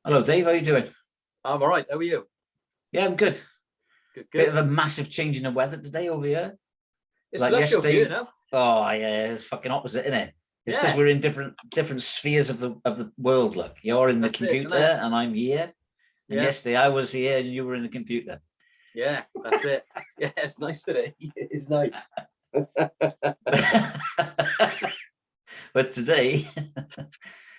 Hello, Dave. How you doing? I'm all right. How are you? Yeah, I'm good. Good, Bit good. of a massive change in the weather today over here. It's Like lush over yesterday. here now. Oh yeah, it's fucking opposite, isn't it? It's because Yeah, we're in different spheres of the world. Look, you're in the that's it, isn't computer, it? and I'm here. And Yeah, yesterday I was here, and you were in the computer. yeah, that's it. Yeah, it's nice today. It's nice. But today,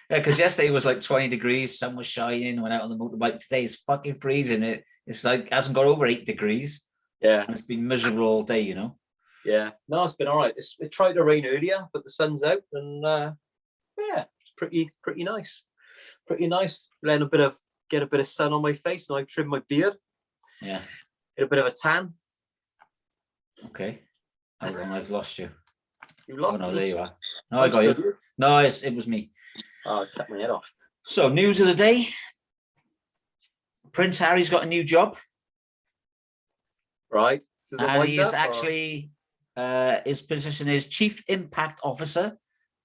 yeah, because yesterday it was like 20 degrees, sun was shining, went out on the motorbike. Today it's fucking freezing. It's like hasn't got over 8 degrees, Yeah, and it's been miserable all day. yeah. No, it's been all right. It tried to rain earlier, but the sun's out, and yeah, it's pretty nice. Pretty nice. Letting get a bit of sun on my face, and I trim my beard. Yeah. Get a bit of a tan. Okay. Hold on, I've lost you. You lost no, me. there you are. No, I got you. No, it was me. Oh, I cut my head off. So, news of the day. Prince Harry's got a new job. Right. And he is actually, his position is Chief Impact Officer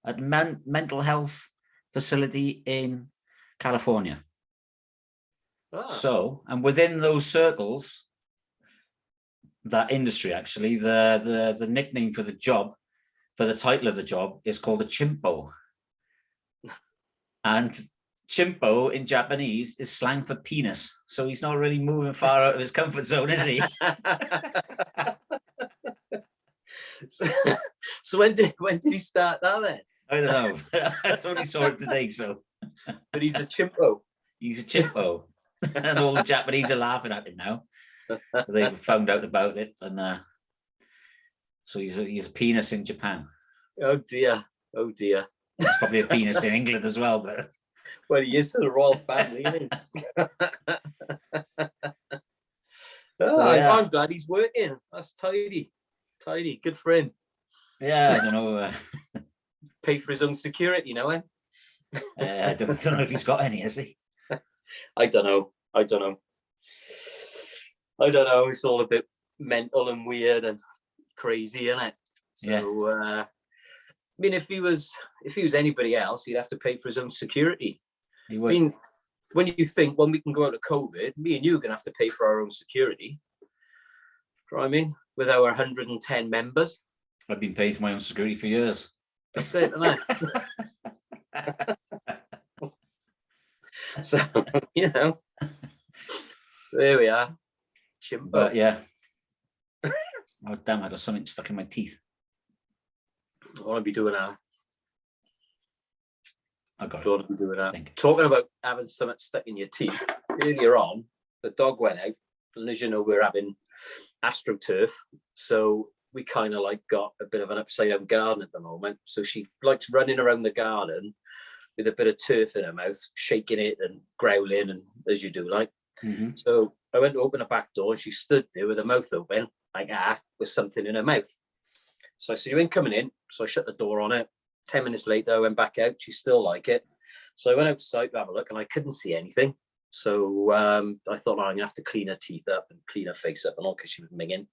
at Mental Health Facility in California. Ah. So, and within those circles, that industry actually, the nickname for the job, for the title of the job, is called a chimpo. And chimpo in Japanese is slang for penis. So he's not really moving far out of his comfort zone, is he? So when did he start that then? I don't know. I only saw it today, so. But he's a chimpo. He's a chimpo. And all the Japanese are laughing at him now. They've found out about it, and so he's a penis in Japan. Oh dear. Oh dear. There's probably a penis in England as well, but well, he is to the royal family, isn't he? Yeah. I'm glad he's working. That's tidy. Good for him. Yeah, I don't know. Pay for his own security, you know him. I don't know if he's got any, has he? I don't know. It's all a bit mental and weird and crazy, isn't it? So, yeah. I mean, if he was anybody else, he'd have to pay for his own security. He would. I mean, when you think when we can go out of COVID, me and you are going to have to pay for our own security. You know what I mean? With our 110 members. I've been paying for my own security for years. That's it, isn't it? So, there we are. Chimpo. But yeah. Oh, damn, I got something stuck in my teeth. I want to be doing that. I got it. Be doing that. Talking about having something stuck in your teeth, earlier on, the dog went out, and as you know, we're having AstroTurf, so we kind of like got a bit of an upside down garden at the moment. So she likes running around the garden with a bit of turf in her mouth, shaking it and growling, and as you do, like. Mm-hmm. So I went to open the back door, and she stood there with her mouth open, like with something in her mouth. So I said, "You ain't coming in." So I shut the door on it. 10 minutes later, I went back out. She still like it. So I went outside to have a look, and I couldn't see anything. So I thought, I'm gonna have to clean her teeth up and clean her face up and all, because she was minging.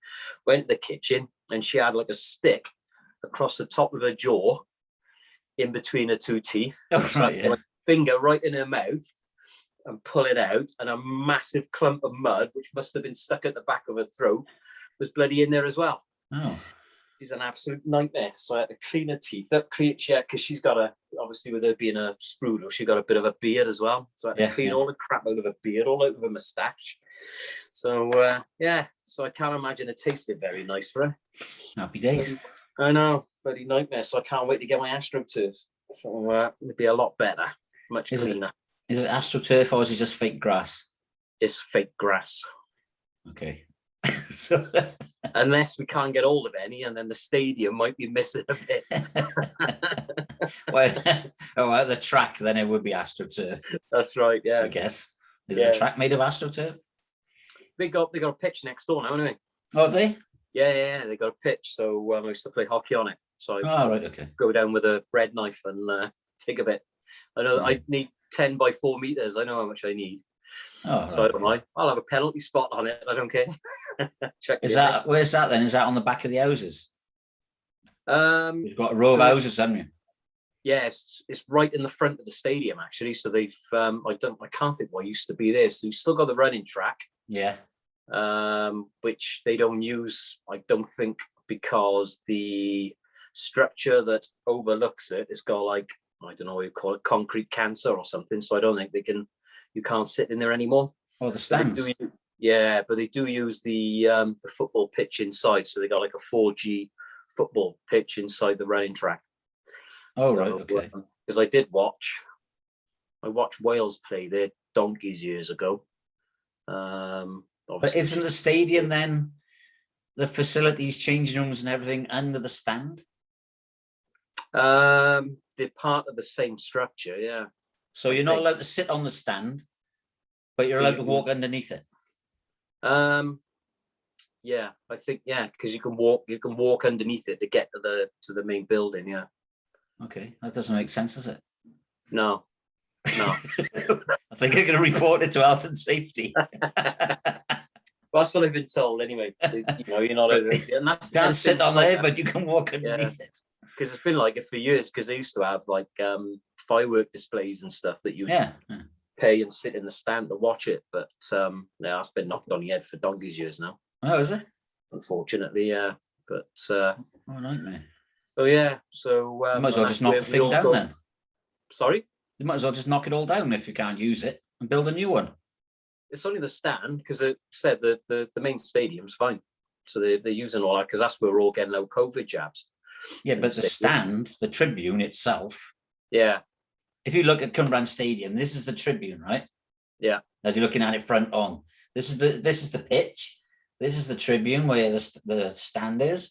Went to the kitchen, and she had like a stick across the top of her jaw, in between her two teeth. Oh, right, yeah. My finger right in her mouth and pull it out, and a massive clump of mud, which must have been stuck at the back of her throat, was bloody in there as well. Oh. She's an absolute nightmare. So I had to clean her teeth up, because she's got obviously with her being a sprudel, she got a bit of a beard as well. So I had to clean all the crap out of her beard, all out of her moustache. So so I can't imagine it tasted very nice for her. Happy days. I know, bloody nightmare. So I can't wait to get my AstroTurf. So it'll be a lot better, much cleaner. Is it AstroTurf or is it just fake grass? It's fake grass. Okay. So unless we can't get hold of any, and then the stadium might be missing a bit. Well, at the track, then it would be AstroTurf. That's right. Yeah, I guess. Is the track made of AstroTurf? They got a pitch next door now, anyway. Oh, have they? Yeah. They got a pitch, so I used to play hockey on it. So right, okay. Go down with a bread knife and take a bit. I know I need 10 by 4 meters. I know how much I need. Oh, so I don't mind. I'll have a penalty spot on it. I don't care. Where's that then? Is that on the back of the houses? You've got a row of houses, haven't you? Yes, it's right in the front of the stadium actually. So they've I can't think what used to be there. So you've still got the running track, Yeah. which they don't use, I don't think, because the structure that overlooks it has got like, I don't know what you call it, concrete cancer or something. So I don't think you can't sit in there anymore. Oh, the stands. But they do use the football pitch inside. So they got like a 4G football pitch inside the running track. Oh, right, okay. Because I watched Wales play their donkeys years ago. But isn't the stadium then the facilities, changing rooms and everything under the stand? They're part of the same structure, yeah. So you're not allowed to sit on the stand, but you're allowed to walk underneath it. Yeah, I think, yeah, because you can walk underneath it to get to the main building, yeah. Okay, that doesn't make sense, does it? No. I think I'm going to report it to health and safety. Well, that's what I've been told anyway. You're not over it. And that's, you can't sit on there, but you can walk underneath it. Because it's been like it for years, because they used to have like firework displays and stuff that you pay and sit in the stand to watch it. But now it's been knocked on the head for donkey's years now. Oh, is it? Unfortunately, yeah. But nightmare. So yeah, so you might as well just knock the thing down then. Sorry? You might as well just knock it all down if you can't use it and build a new one. It's only the stand, because it said that the main stadium's fine. So they're using all that, because that's where we're all getting out COVID jabs. Yeah, but the stand, the tribune itself. Yeah. If you look at Cumbraland Stadium, this is the tribune, right? Yeah. As you're looking at it front on. This is the pitch. This is the tribune where the stand is.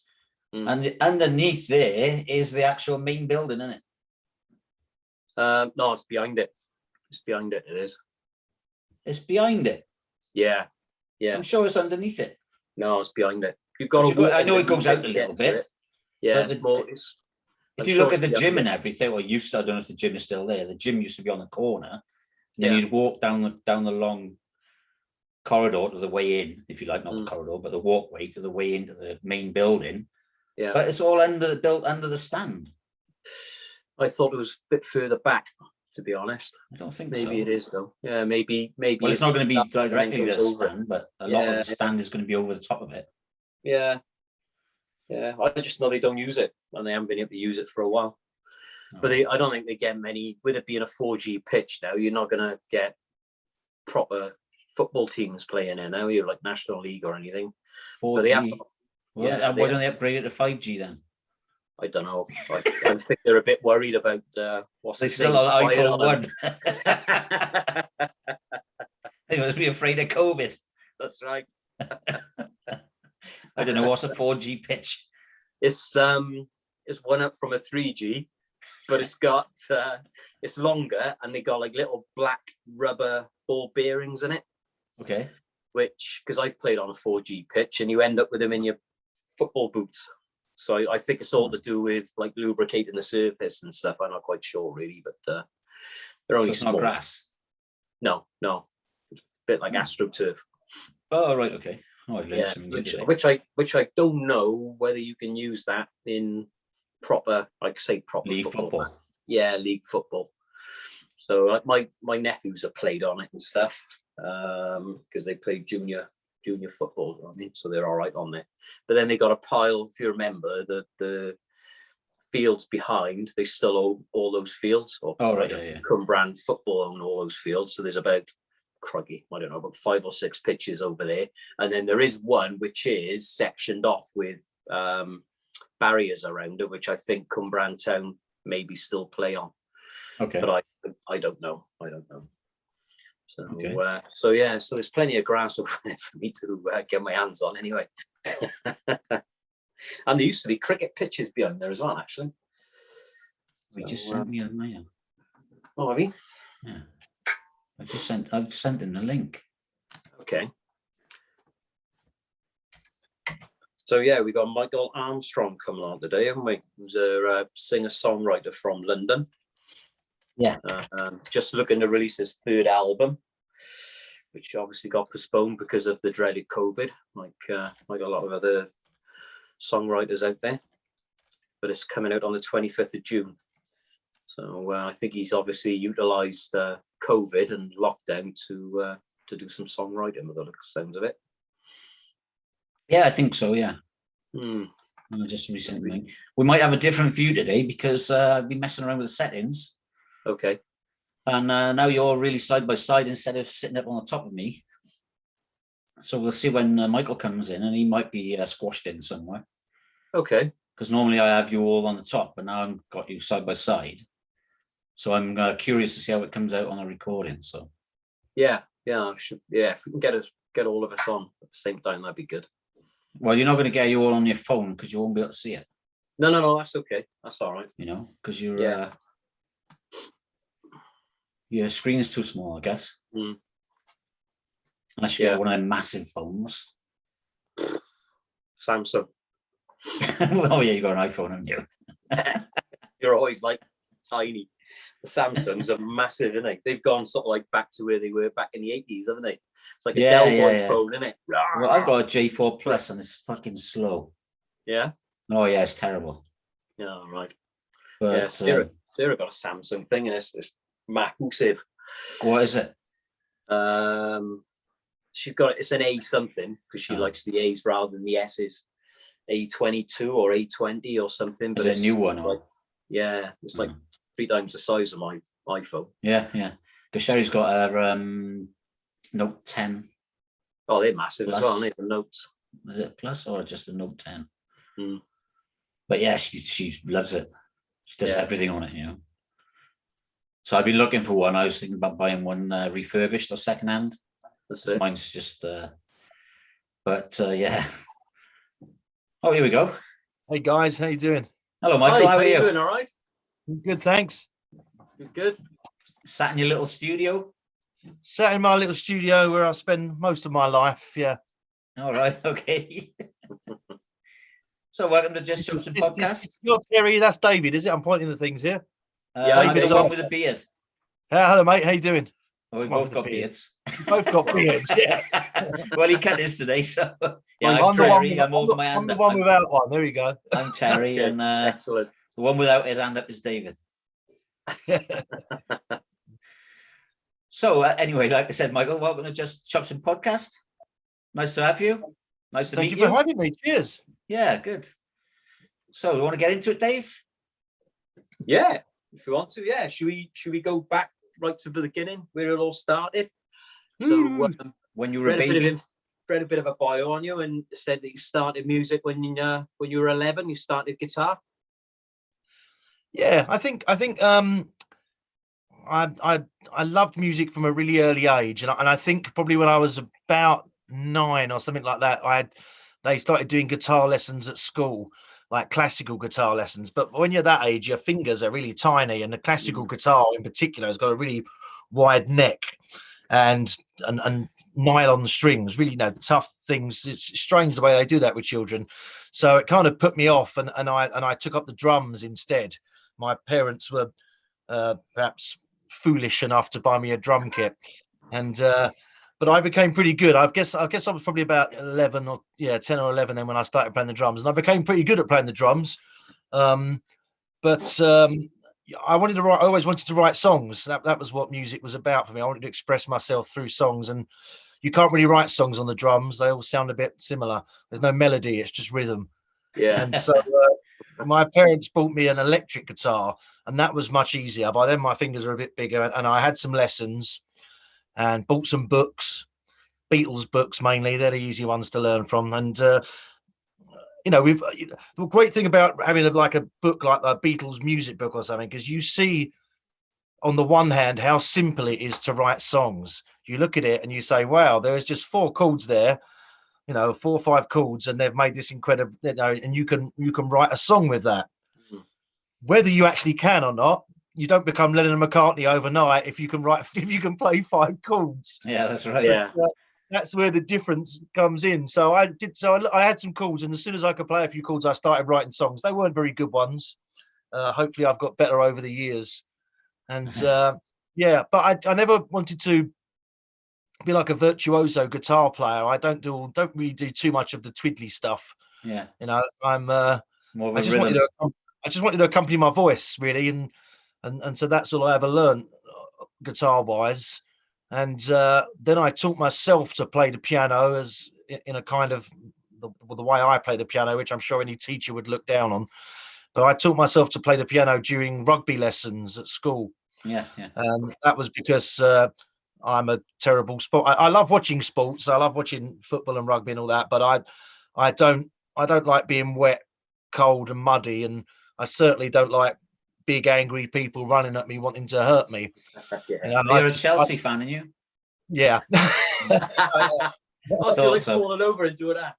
And underneath there is the actual main building, isn't it? No, it's behind it. It's behind it. It is. It's behind it. Yeah. I'm sure it's underneath it. No, it's behind it. You've got to. I know it goes out a little bit. Yeah, if you look at the gym and everything, or used to, I don't know if the gym is still there. The gym used to be on the corner, and then you'd walk down the long corridor to the way in, if you like, not the corridor, but the walkway to the way into the main building. Yeah, but it's all built under the stand. I thought it was a bit further back, to be honest. I don't think maybe it is though. Yeah, maybe. Well, it's not going to be directly the stand, but a lot of the stand is going to be over the top of it. Yeah. Yeah, I just know they don't use it, and they haven't been able to use it for a while. Oh. But I don't think they get many, with it being a 4G pitch now, you're not going to get proper football teams playing in now, you're like National League or anything. 4G? Why don't they upgrade it to 5G then? I don't know. I think they're a bit worried about what's they still on iPhone 1. They must be afraid of COVID. That's right. I don't know what's a 4G pitch. It's one up from a 3G, but it's got it's longer, and they got like little black rubber ball bearings in it. Okay. Which, because I've played on a 4G pitch, and you end up with them in your football boots. So I think it's all to do with like lubricating the surface and stuff. I'm not quite sure really, but they're only small. Not grass. No, it's a bit like AstroTurf. Oh right, okay. Oh, yeah, which I don't know whether you can use that in proper, like say proper league football. Yeah, league football. So like my nephews have played on it and stuff, because they played junior football. I mean, so they're all right on there. But then they got a pile. If you remember, the fields behind, they still own all those fields. Or Cumbraland football own all those fields. So there's about, cruggy, I don't know, about 5 or 6 pitches over there, and then there is one which is sectioned off with barriers around it, which I think Cumbraland Town maybe still play on. Okay, but I don't know. So okay. So there's plenty of grass over there for me to get my hands on anyway. And there used to be cricket pitches behind there as well, actually. We just sent me a mail. Oh, have you? Yeah. I've sent in the link. Okay. So yeah, we got Michael Armstrong coming on today, haven't we? Who's a singer-songwriter from London. Yeah. Just looking to release his 3rd album, which obviously got postponed because of the dreaded COVID, like a lot of other songwriters out there. But it's coming out on the 25th of June. So I think he's obviously utilised COVID and lockdown to do some songwriting, with the sounds of it. Yeah, I think so. Yeah. Just recently, we might have a different view today because I've been messing around with the settings. Okay. And now you're really side by side instead of sitting up on the top of me. So we'll see when Michael comes in, and he might be squashed in somewhere. Okay. Because normally I have you all on the top, but now I've got you side by side. So I'm curious to see how it comes out on a recording. So yeah, if we can get all of us on at the same time, that'd be good. Well, you're not going to get you all on your phone because you won't be able to see it. No, that's okay. That's all right. Because your screen is too small, I guess. Unless you get one of them massive phones. Samsung. Oh yeah, you got an iPhone, haven't you? You're always like tiny. The Samsungs are massive, isn't they? They've gone sort of like back to where they were back in the 80s, haven't they? It's like a Dell Boy phone, isn't it? Well, I've got a J4 Plus and it's fucking slow. Yeah? Oh yeah, it's terrible. Yeah, right. But, Sarah got a Samsung thing and it's massive. What is it? She's got it's an A something because she likes the A's rather than the S's. A22 or A20 or something. But it's a new one. Like, it's like 3 times the size of my iPhone. Yeah. Because Sherry's got a Note 10. Oh, they're massive Plus. as well, aren't they? The Notes. Is it Plus or just a Note 10? But yeah, she loves it. She does everything on it, So I've been looking for one. I was thinking about buying one refurbished or secondhand. Mine's just, yeah. Oh, here we go. Hey guys, how you doing? Hello, Michael. How are you? Doing? All right. Good, thanks. Good. Sat in your little studio. Sat in my little studio where I spend most of my life. Yeah. All right. Okay. So welcome to Just CHOPSING podcast. You're Terry. That's David, is it? I'm pointing at things here. I'm the one with a beard. Hello, mate. How you doing? Oh, we both got beards. Both got beards. Yeah. Well, he cut his today, so I'm Terry. I'm holding my hand I'm the up. one without one. There we go. I'm Terry, and excellent. The one without his hand up is David. So anyway, like I said, Michael, welcome to Just CHOPSING podcast. Nice to have you. Nice to meet you. Thank you for having me. Cheers. Yeah, good. So, you want to get into it, Dave? Yeah, if you want to. Yeah, should we go back right to the beginning where it all started? So, when you were a baby, read a bit of a bio on you and said that you started music when you were 11. You started guitar. Yeah, I think I loved music from a really early age, and I think probably when I was about 9 or something like that, they started doing guitar lessons at school, like classical guitar lessons. But when you're that age, your fingers are really tiny, and the classical guitar in particular has got a really wide neck and nylon strings, really tough things. It's strange the way they do that with children. So it kind of put me off, and I took up the drums instead. My parents were perhaps foolish enough to buy me a drum kit, and but I became pretty good. I guess I was probably about 10 or 11 then when I started playing the drums, and I became pretty good at playing the drums. But I wanted to write. I always wanted to write songs. That was what music was about for me. I wanted to express myself through songs, and you can't really write songs on the drums. They all sound a bit similar. There's no melody. It's just rhythm. Yeah. And so my parents bought me an electric guitar, and that was much easier. By then my fingers were a bit bigger, and I had some lessons and bought some books, Beatles books mainly. They're the easy ones to learn from. And the great thing about having a book like the Beatles music book or something, because you see on the one hand how simple it is to write songs. You look at it and you say, wow, there's just 4 chords there, 4 or 5 chords, and they've made this incredible, and you can write a song with that. Whether you actually can or not, you don't become Lennon and McCartney overnight if you can play 5 chords. Yeah, that's right. Yeah. That's where the difference comes in. So I had some chords, and as soon as I could play a few chords, I started writing songs. They weren't very good ones. Hopefully I've got better over the years. And but I never wanted to be like a virtuoso guitar player. I don't really do too much of the twiddly stuff. Yeah. I'm more of a rhythm. I just wanted to accompany my voice really, and and so that's all I ever learned guitar wise. And then I taught myself to play the piano as in a kind of the way I play the piano, which I'm sure any teacher would look down on. But I taught myself to play the piano during rugby lessons at school. Yeah. And that was because I'm a terrible sport. I love watching sports. I love watching football and rugby and all that. But I don't like being wet, cold, and muddy. And I certainly don't like big angry people running at me wanting to hurt me. Yeah. You're a Chelsea fan, aren't you? Yeah. Oh, so it's falling over and doing that.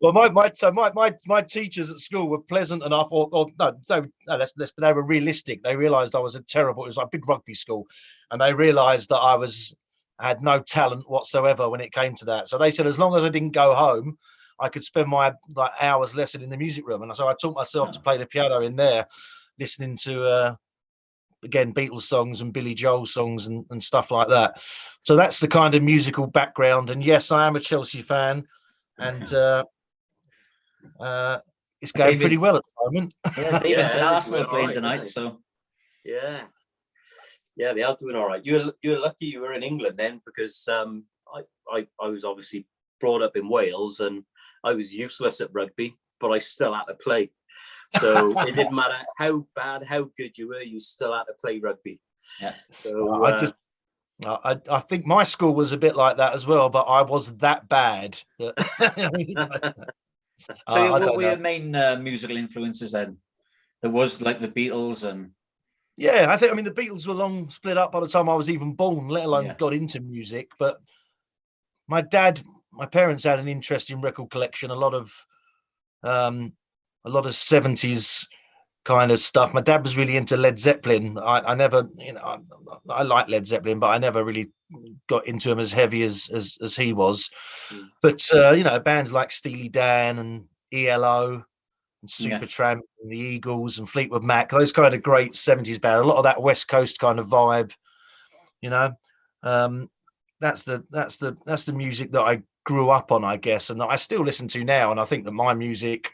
Well, my teachers at school were pleasant enough, or no, they were realistic. They realised I was a terrible. It was like a big rugby school, and they realised that I had no talent whatsoever when it came to that. So they said as long as I didn't go home, I could spend my hours lesson in the music room. And so I taught myself to play the piano in there, listening to again Beatles songs and Billy Joel songs and stuff like that. So that's the kind of musical background. And yes, I am a Chelsea fan, and it's going pretty well at the moment. Yeah, David's Arsenal playing tonight, so yeah, they are doing all right. You're lucky you were in England then, because I was obviously brought up in Wales and I was useless at rugby, but I still had to play. So it didn't matter how bad, how good you were, you still had to play rugby. Yeah. So I think my school was a bit like that as well, but I was that bad that So what were your main musical influences then? There was like the Beatles and... Yeah, I mean, the Beatles were long split up by the time I was even born, let alone got into music. But my parents had an interesting record collection, a lot of 70s kind of stuff. My dad was really into Led Zeppelin. I never, I like Led Zeppelin, but I never really got into him as heavy as he was. But bands like Steely Dan and ELO and Supertramp and the Eagles and Fleetwood Mac, those kind of great 70s bands, a lot of that West Coast kind of vibe, that's the music that I grew up on, I guess, and that I still listen to now. And I think that my music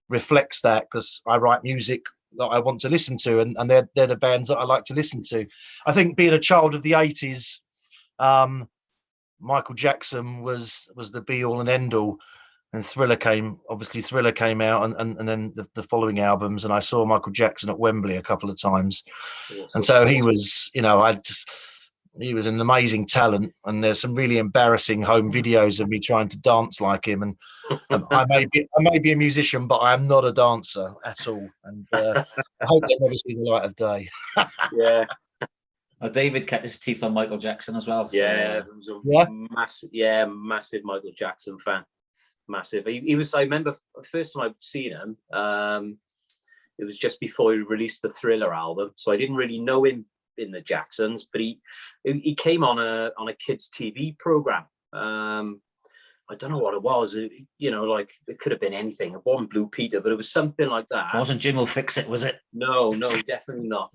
reflects that, because I write music that I want to listen to, and they're the bands that I like to listen to. I think being a child of the 80s, Michael Jackson was the be all and end all, and Thriller came out, and then the following albums, and I saw Michael Jackson at Wembley a couple of times. Awesome. And so he was, he was an amazing talent, and there's some really embarrassing home videos of me trying to dance like him. And I may be a musician, but I am not a dancer at all. And I hope they never see the light of day. Yeah. David kept his teeth on Michael Jackson as well. So, massive Michael Jackson fan. Massive. He was. I remember the first time I've seen him. It was just before he released the Thriller album, so I didn't really know him in the Jacksons, but he came on a kids TV program. I don't know what it was. Like it could have been anything. It wasn't Blue Peter, but it was something like that. It wasn't Jim Will Fix It, was it? No, definitely not.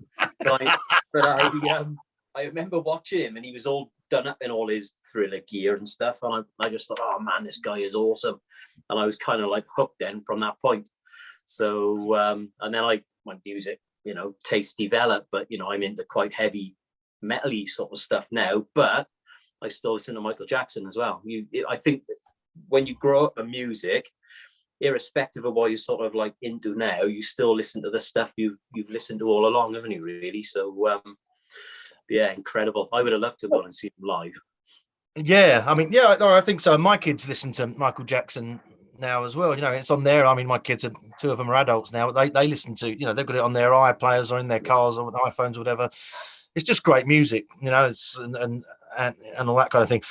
I remember watching him, and he was all done up in all his Thriller gear and stuff, and I just thought, oh man, this guy is awesome, and I was kind of like hooked then from that point. So and then my music taste developed, but I'm into quite heavy metal-y sort of stuff now, but I still listen to Michael Jackson as well. I think that when you grow up in music, irrespective of what you're sort of like into now, you still listen to the stuff you've listened to all along, haven't you, really? So incredible. I would have loved to go and see him live. I think so. My kids listen to Michael Jackson now as well. It's on there. I mean, my kids two of them are adults now, but they listen to, they've got it on their iPlayers or in their cars or with iPhones or whatever. It's just great music, it's and all that kind of thing.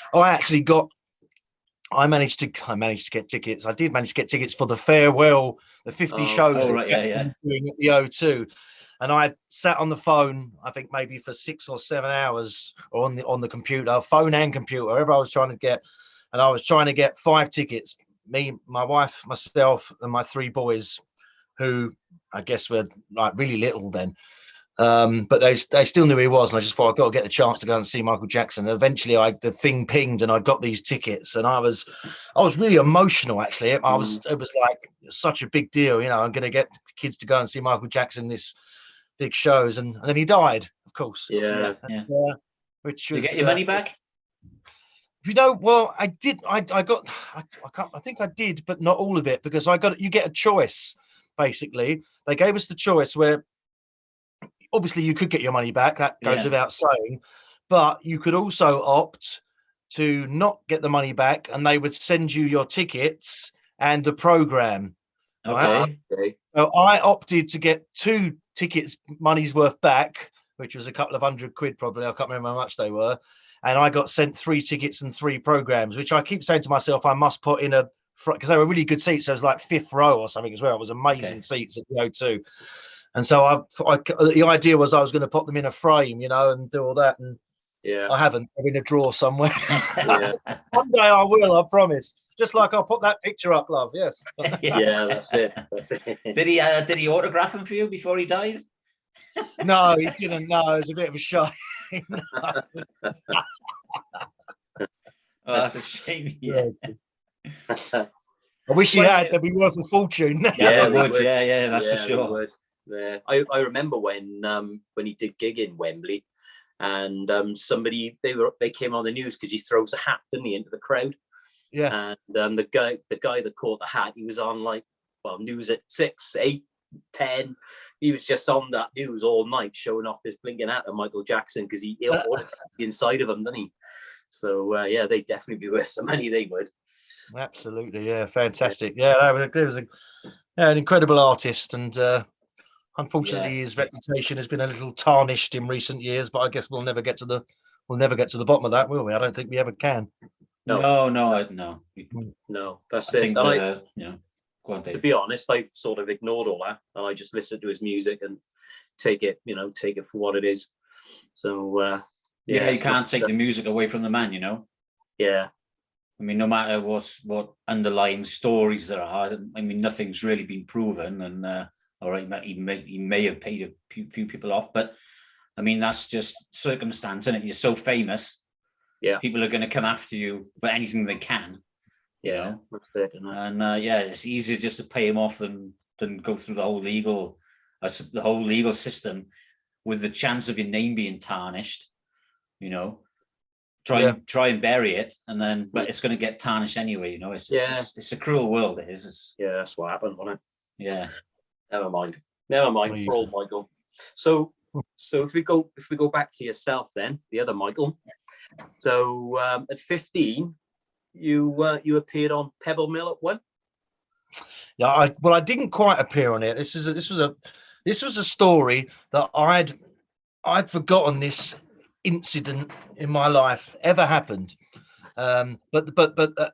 I managed to get tickets. I did manage to get tickets for the farewell, the 50 shows doing at the O2. And I sat on the phone, I think maybe for 6 or 7 hours on the computer, phone and computer, whatever I was trying to get. And I was trying to get 5 tickets. Me, my wife, myself, and my 3 boys, who I guess were like really little then. But they still knew who he was, and I just thought I've got to get the chance to go and see Michael Jackson. And eventually, the thing pinged, and I got these tickets, and I was really emotional. Actually, it was like such a big deal. You know, I'm going to get kids to go and see Michael Jackson this big shows, and then he died, of course. Yeah. Which you was, get your money back? You know, well, I did. I think I did, but not all of it, because you get a choice. Basically, they gave us the choice where obviously you could get your money back. That goes without saying, but you could also opt to not get the money back, and they would send you your tickets and a program. Okay. Right? So I opted to get 2 tickets, money's worth back, which was a couple of £100 probably. I can't remember how much they were. And I got sent 3 tickets and 3 programs, which I keep saying to myself, I must put in because they were really good seats. So it was like 5th row or something as well. It was amazing seats at the O2. And so the idea was I was going to put them in a frame, you know, and do all that. And I haven't. They're in a drawer somewhere. One day I will, I promise. Just like I'll put that picture up, love. Yes. That's it. Did he autograph them for you before he died? No, he didn't. No, it was a bit of a shy. Oh, that's a shame. Yeah. I wish he had. They'd be worth a fortune. Yeah, they would. Yeah, that's for sure. Yeah, I remember when he did gig in Wembley, and somebody they came on the news because he throws a hat, didn't he, into the crowd? Yeah. And the guy that caught the hat, he was on news at 6, 8, 10. He was just on that news all night, showing off his blinking hat of Michael Jackson because he autographed the inside of him, didn't he? So they'd definitely be worth some money. They would. Absolutely, yeah, fantastic. Yeah, it was an incredible artist, and unfortunately, his reputation has been a little tarnished in recent years. But I guess we'll never get to the bottom of that, will we? I don't think we ever can. No. That's I it. think go on, Dave. To be honest, I've sort of ignored all that, and I just listen to his music and take it for what it is. So you can't take the music away from the man, you know. Yeah. I mean, no matter what underlying stories there are, I mean, nothing's really been proven, and all right, he may have paid a few people off, but I mean, that's just circumstance, isn't it? You're so famous, people are going to come after you for anything they can. You know? That's it, isn't it? And it's easier just to pay him off than go through the whole legal system with the chance of your name being tarnished. You know, try and bury it, and then but it's going to get tarnished anyway. You know, it's a cruel world. It is. That's what happened, wasn't it? Yeah. Never mind. Poor old Michael. So if we go back to yourself, then the other Michael. So at 15. You appeared on Pebble Mill at 1. Yeah, I didn't quite appear on it. This was a story that I'd forgotten this incident in my life ever happened. But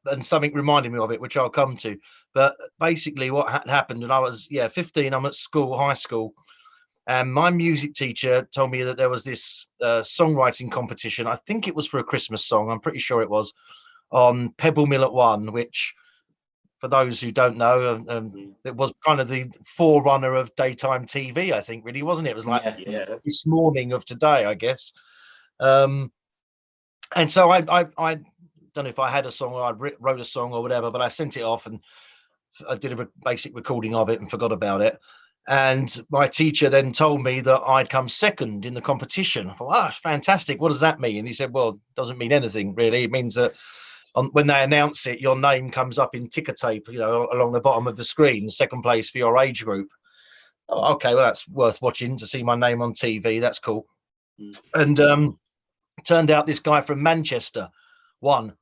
and something reminded me of it, which I'll come to. But basically, what had happened, and I was 15. I'm at school, high school, and my music teacher told me that there was this songwriting competition. I think it was for a Christmas song. I'm pretty sure it was. On Pebble Mill at 1, which, for those who don't know, it was kind of the forerunner of daytime TV, I think, really, wasn't it? It was like This Morning of today, I guess. And so I don't know if I had a song or I wrote a song or whatever, but I sent it off and I did a basic recording of it and forgot about it. And my teacher then told me that I'd come second in the competition. I thought, that's fantastic. What does that mean? And he said, well, it doesn't mean anything, really. It means that when they announce it, your name comes up in ticker tape, you know, along the bottom of the screen, second place for your age group. Oh, okay, well, that's worth watching to see my name on TV. That's cool. And turned out this guy from Manchester won.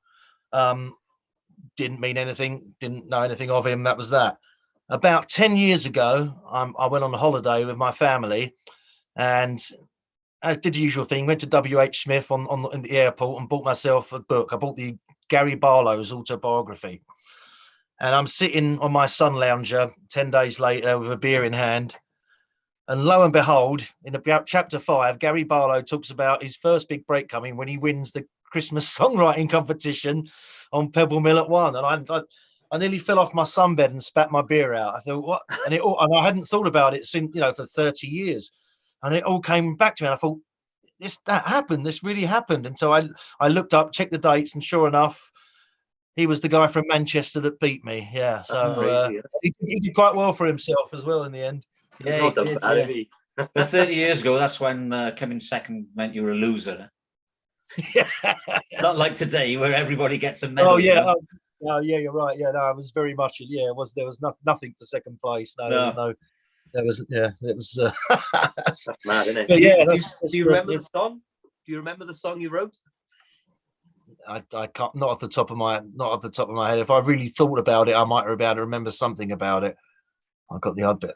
Didn't mean anything, didn't know anything of him. That was that. About 10 years ago, I went on a holiday with my family, and I did the usual thing. Went to WH Smith in the airport and bought myself a book. I bought the Gary Barlow's autobiography, and I'm sitting on my sun lounger 10 days later with a beer in hand, and lo and behold, in about chapter 5, Gary Barlow talks about his first big break coming when he wins the Christmas songwriting competition on Pebble Mill at 1. And I nearly fell off my sunbed and spat my beer out. I thought, what? And I hadn't thought about it since, for 30 years. And it all came back to me, and I thought, that happened. This really happened. And so I looked up, checked the dates, and sure enough, he was the guy from Manchester that beat me. Yeah. So he did quite well for himself as well in the end. Yeah, he did. But 30 years ago, that's when coming second meant you were a loser. Yeah. Not like today, where everybody gets a medal. Oh yeah. Yeah, you're right. Yeah, no, I was very much. Yeah, there was nothing for second place. No. There was it was. That's mad, isn't it? But do you remember the song? Do you remember the song you wrote? I can't. Not off the top of my head. If I really thought about it, I might be able to remember something about it. I got the odd bit.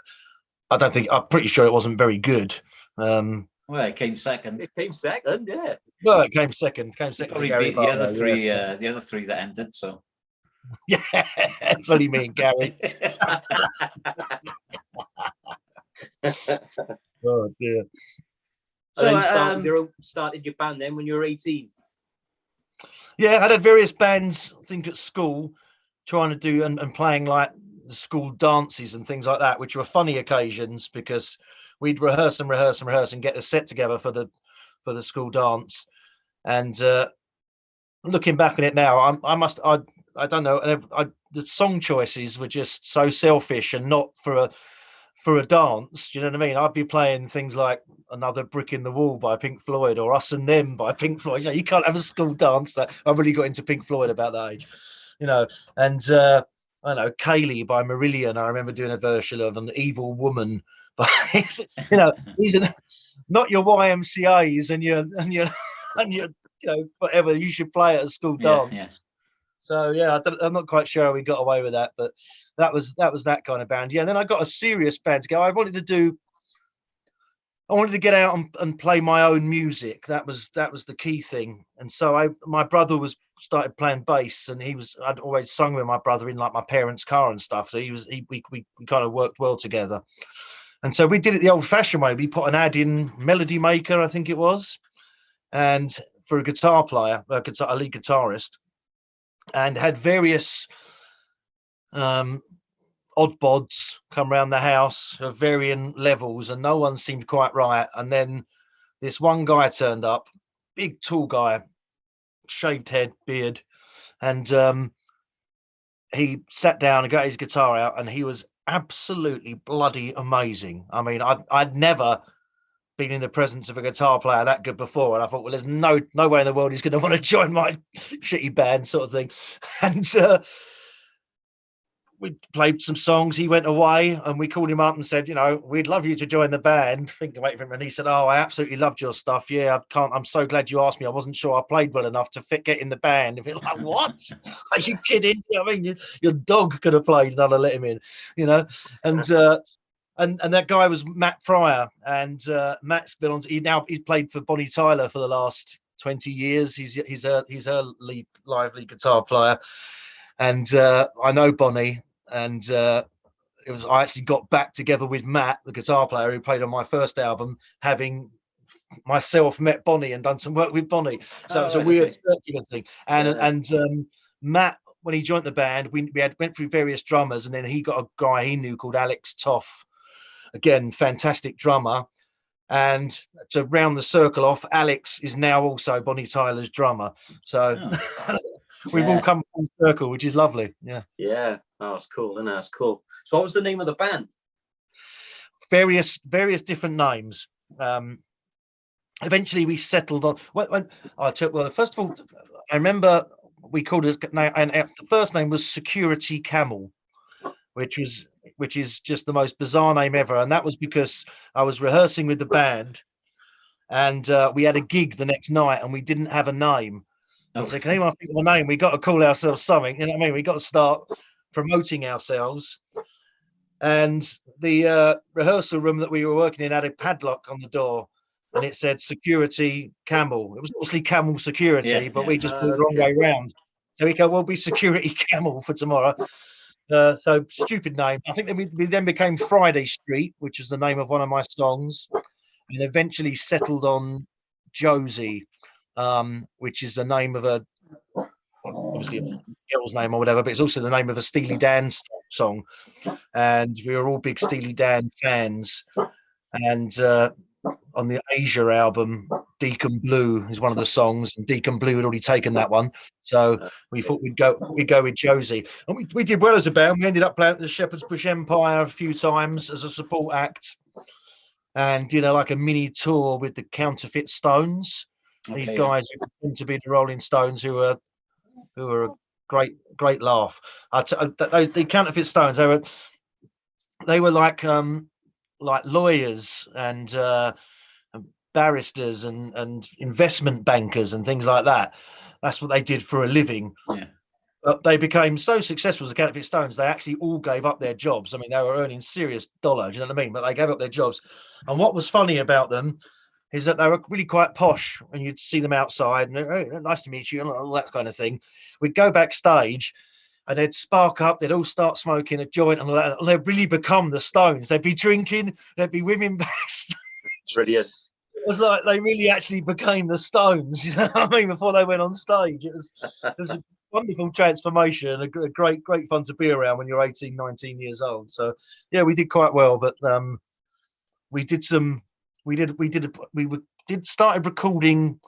I don't think. I'm pretty sure it wasn't very good. Well, it came second. It came second, yeah. Well, it came second. Probably beat the other three. The other three that ended. So. Yeah, it's only me and Gary. Oh dear. So you started your band then when you were 18? Yeah, I had various bands, I think, at school, trying to do and playing like the school dances and things like that, which were funny occasions because we'd rehearse and get a set together for the school dance. And looking back on it now, I don't know. The song choices were just so selfish and not for a dance. You know what I mean? I'd be playing things like Another Brick in the Wall by Pink Floyd or Us and Them by Pink Floyd. You know, you can't have a school dance. That I really got into Pink Floyd about that age. You know, and I know Kayleigh by Marillion. I remember doing a version of An Evil Woman. But you know, these are not your YMCA's and your you know whatever you should play at a school dance. Yeah. So yeah, I'm not quite sure how we got away with that, but that was that kind of band. Yeah, and then I got a serious band to go. I wanted to get out and play my own music. That was the key thing. And so my brother started playing bass, and I'd always sung with my brother in like my parents' car and stuff. So we kind of worked well together. And so we did it the old-fashioned way. We put an ad in Melody Maker, I think it was, and for a guitar player, a lead guitarist. And had various odd bods come around the house of varying levels, and no one seemed quite right. And then this one guy turned up, big tall guy, shaved head, beard, and he sat down and got his guitar out, and he was absolutely bloody amazing. I mean, I'd never been in the presence of a guitar player that good before, and I thought, well, there's no way in the world he's going to want to join my shitty band sort of thing. And we played some songs. He went away, and we called him up and said, you know, we'd love you to join the band. Wait for him, and he said, oh, I absolutely loved your stuff. Yeah, I'm so glad you asked me. I wasn't sure I played well enough to get in the band. If you're like, what? Are you kidding? You know what I mean, your dog could have played, and I'd have let him in. You know, and that guy was Matt Fryer, and Matt's been on. He's played for Bonnie Tyler for the last 20 years. He's her lively guitar player, and I know Bonnie, and I actually got back together with Matt, the guitar player who played on my first album, having myself met Bonnie and done some work with Bonnie. So it was a weird circular thing, and Matt, when he joined the band, we went through various drummers, and then he got a guy he knew called Alex Toff. Again, fantastic drummer. And to round the circle off, Alex is now also Bonnie Tyler's drummer. So we've all come full circle, which is lovely. Yeah. Yeah. Oh, that's cool. And that's cool. So what was the name of the band? Various different names. Eventually we settled on first of all, I remember we called it, and the first name was Security Camel, which is just the most bizarre name ever. And that was because I was rehearsing with the band, and we had a gig the next night, and we didn't have a name. I said, can anyone think of a name? We got to call ourselves something. You know what I mean? We got to start promoting ourselves. And the rehearsal room that we were working in had a padlock on the door, and it said Security Camel. It was obviously Camel Security, but we just put it the wrong way around. So we go, we'll be Security Camel for tomorrow. So stupid name. I think we then became Friday Street, which is the name of one of my songs, and eventually settled on Josie, which is the name of obviously a girl's name or whatever, but it's also the name of a Steely Dan song. And we were all big Steely Dan fans. And on the Asia album, Deacon Blue is one of the songs, and Deacon Blue had already taken that one, so we thought we'd go with Josie, and we did well as a band. We ended up playing at the Shepherd's Bush Empire a few times as a support act, and did like a mini tour with the Counterfeit Stones. These guys who tend to be the Rolling Stones, who are a great laugh. The Counterfeit Stones, they were like lawyers and barristers and investment bankers and things like that. That's what they did for a living. Yeah. But they became so successful as the Counterfeit Stones, they actually all gave up their jobs. I mean, they were earning serious dollar, do you know what I mean? But they gave up their jobs. And what was funny about them is that they were really quite posh, and you'd see them outside and hey, nice to meet you and all that kind of thing. We'd go backstage and they'd spark up, they'd all start smoking a joint and all that, and they'd really become the Stones. They'd be drinking, there'd be women backstage. Brilliant. It was like they really actually became the Stones, you know what I mean, before they went on stage. It was a wonderful transformation, a great fun to be around when you're 18, 19 years old. So yeah, we did quite well, but we started recording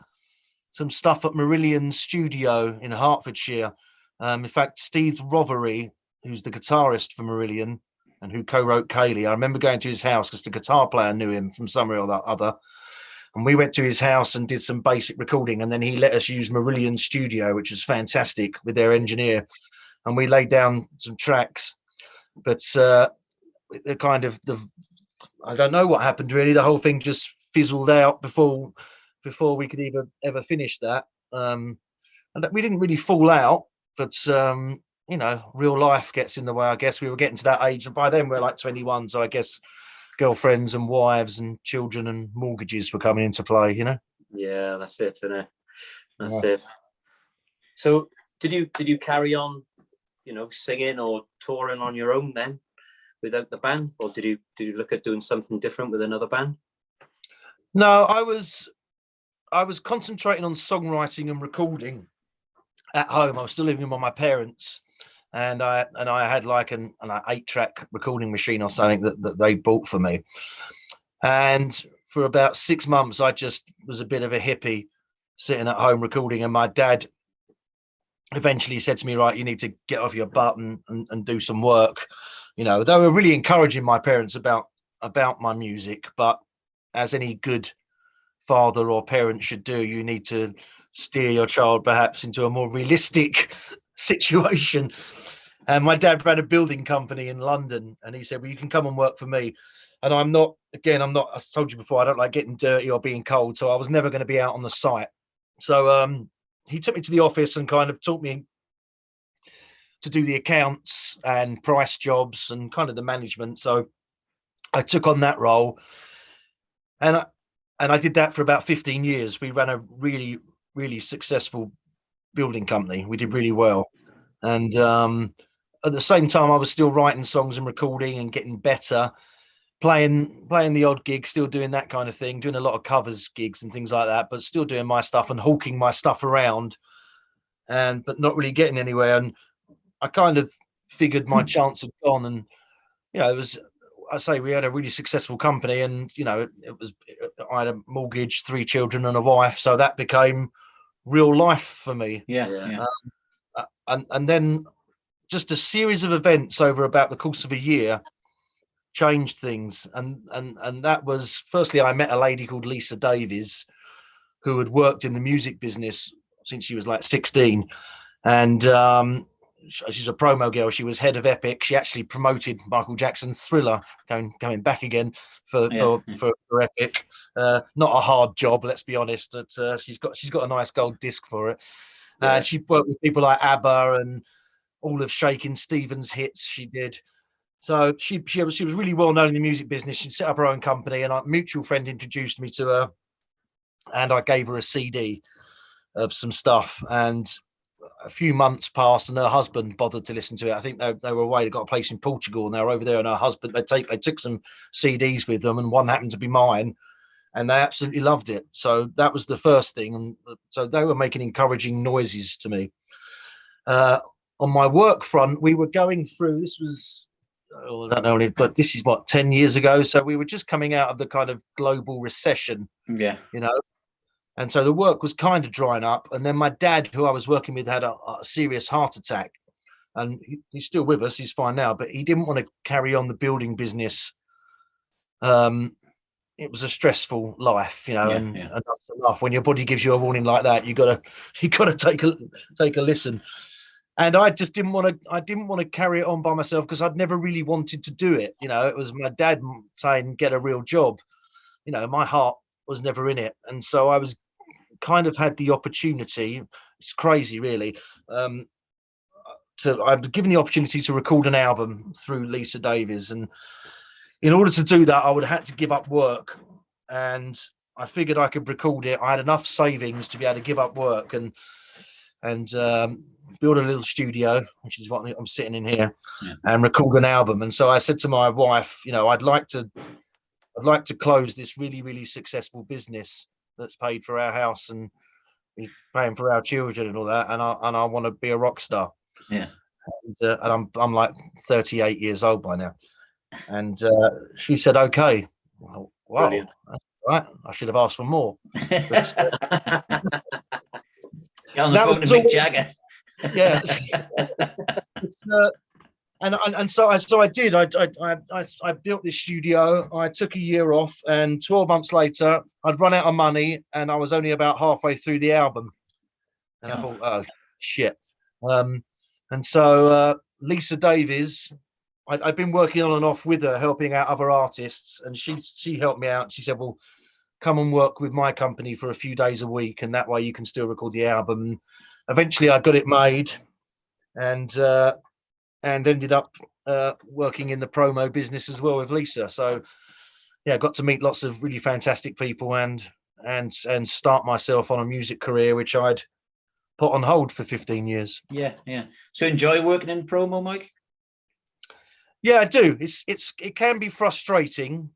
some stuff at Marillion Studio in Hertfordshire. In fact, Steve Rothery, who's the guitarist for Marillion and who co-wrote Kayleigh, I remember going to his house because the guitar player knew him from somewhere or other. And we went to his house and did some basic recording, and then he let us use Marillion Studio, which was fantastic, with their engineer. And we laid down some tracks, but I don't know what happened really. The whole thing just fizzled out before we could ever finish that. And we didn't really fall out, but real life gets in the way. I guess we were getting to that age, and by then we're like 21, so I guess girlfriends and wives and children and mortgages were coming into play, Yeah, that's it, isn't it? That's it. So did you carry on, singing or touring on your own then without the band, or did you look at doing something different with another band? No, I was concentrating on songwriting and recording at home. I was still living with my parents, and I had like an 8-track recording machine or something that they bought for me. And for about 6 months, I just was a bit of a hippie sitting at home recording. And my dad eventually said to me, right, you need to get off your butt and do some work. They were really encouraging, my parents, about my music. But as any good father or parent should do, you need to steer your child perhaps into a more realistic situation. And my dad ran a building company in London, and he said, well, you can come and work for me. And I'm not, I told you before, I don't like getting dirty or being cold, so I was never going to be out on the site. So he took me to the office and kind of taught me to do the accounts and price jobs and kind of the management. So I took on that role, and I did that for about 15 years. We ran a really, really successful building company. We did really well. And at the same time, I was still writing songs and recording and getting better, playing the odd gig, still doing that kind of thing, doing a lot of covers gigs and things like that, but still doing my stuff and hawking my stuff around, but not really getting anywhere. And I kind of figured my chance had gone. And, we had a really successful company, and, I had a mortgage, 3 children and a wife. So that became real life for me. Yeah. And then just a series of events over about the course of a year changed things. And that was, firstly, I met a lady called Lisa Davies, who had worked in the music business since she was like 16. And she's a promo girl. She was head of Epic. She actually promoted Michael Jackson's Thriller, coming back again for Epic. Not a hard job, let's be honest. But she's got a nice gold disc for it. And she worked with people like ABBA and all of Shakin' Stevens' hits. She did. So she was really well known in the music business. She set up her own company, and a mutual friend introduced me to her, and I gave her a CD of some stuff. And a few months passed, and her husband bothered to listen to it. I think they were away. They got a place in Portugal, and they were over there. And her husband, they took some CDs with them, and one happened to be mine, and they absolutely loved it. So that was the first thing. And so they were making encouraging noises to me. On my work front, we were going through. This was I don't know, but this is what, 10 years ago. So we were just coming out of the kind of global recession, Yeah. you know, and so the work was kind of drying up. And then my dad, who I was working with, had a serious heart attack, and he's still with us. He's fine now, but he didn't want to carry on the building business. It was a stressful life, you know, and enough's enough. When your body gives you a warning like that, you gotta take a listen. And I just didn't want to carry it on by myself, because I'd never really wanted to do it. You know, it was my dad saying, get a real job. You know, my heart was never in it. And so I was kind of had the opportunity. It's crazy, really. I've been given the opportunity to record an album through Lisa Davies. And in order to do that, I would have had to give up work. And I figured I could record it. I had enough savings to be able to give up work and build a little studio, which is what I'm sitting in here, and record an album. And so I said to my wife, you know, I'd like to close this really, really successful business that's paid for our house and is paying for our children and all that, and I want to be a rock star. Yeah. And I'm like 38 years old by now. And she said, okay. Well, wow, that's right. I should have asked for more. But, get on the phone to Mick Jagger. Yeah. And so I did. I built this studio. I took a year off, and 12 months later, I'd run out of money, and I was only about halfway through the album. And I thought, oh shit. And so Lisa Davies, I'd been working on and off with her, helping out other artists, and she helped me out. She said, well, come and work with my company for a few days a week, and that way you can still record the album. Eventually I got it made, and ended up working in the promo business as well with Lisa. So yeah, got to meet lots of really fantastic people and start myself on a music career, which I'd put on hold for 15 years. Yeah. So enjoy working in promo, Mike? Yeah, I do. It can be frustrating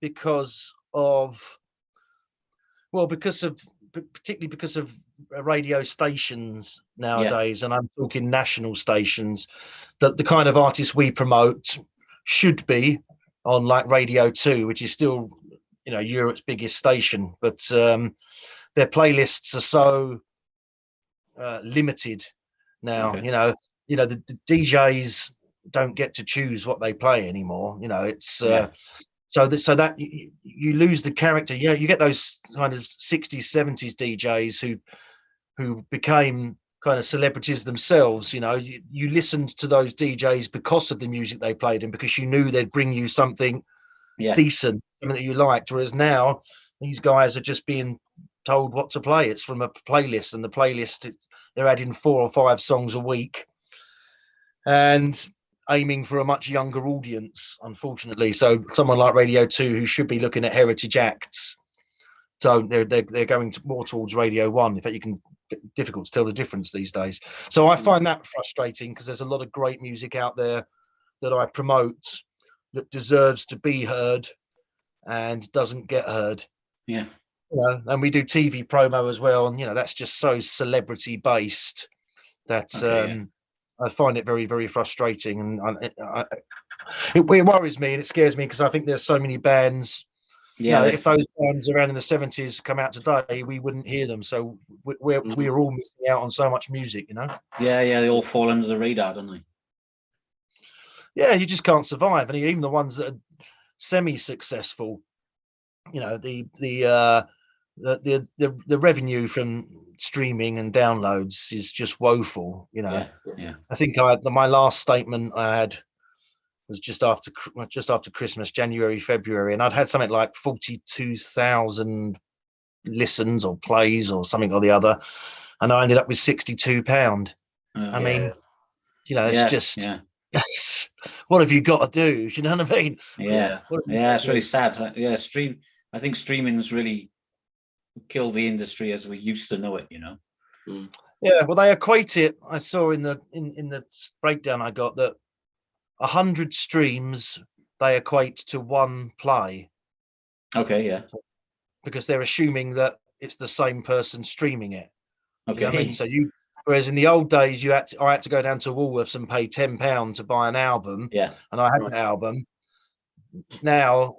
particularly because of radio stations nowadays, and I'm talking national stations, that the kind of artists we promote should be on like Radio 2, which is still, you know, Europe's biggest station, but their playlists are so limited now. Okay. You know the DJs don't get to choose what they play anymore. You know, it's so that you lose the character. Yeah, you get those kind of 60s, 70s DJs who became kind of celebrities themselves. You know, you listened to those DJs because of the music they played and because you knew they'd bring you something decent, something that you liked. Whereas now these guys are just being told what to play. It's from a playlist, and the playlist, they're adding 4 or 5 songs a week and aiming for a much younger audience, unfortunately. So someone like Radio 2, who should be looking at heritage acts, so they're going more towards Radio 1. In fact, difficult to tell the difference these days. So I find that frustrating, because there's a lot of great music out there that I promote that deserves to be heard and doesn't get heard. Yeah. You know, and we do TV promo as well, and you know, that's just so celebrity based that I find it very, very frustrating, and it worries me and it scares me, because I think there's so many bands. Yeah, if those bands around in the 70s come out today, we wouldn't hear them. So we're all missing out on so much music, you know. Yeah, they all fall under the radar, don't they? Yeah, you just can't survive, and even the ones that are semi-successful, you know, the revenue from streaming and downloads is just woeful, you know. Yeah. I think my last statement I had was just after Christmas, January, February, and I'd had something like 42,000 listens or plays or something or the other, and I ended up with £62. I mean, you know, it's just what have you got to do? Do you know what I mean? Yeah, it's really sad. Yeah, I think streaming's really killed the industry as we used to know it, you know. Yeah, well, they equate it. I saw in the breakdown I got that 100 streams they equate to 1 play. Okay, yeah. Because they're assuming that it's the same person streaming it. Okay. You know what I mean? So whereas in the old days I had to go down to Woolworths and pay £10 to buy an album. Yeah. And I had the album, now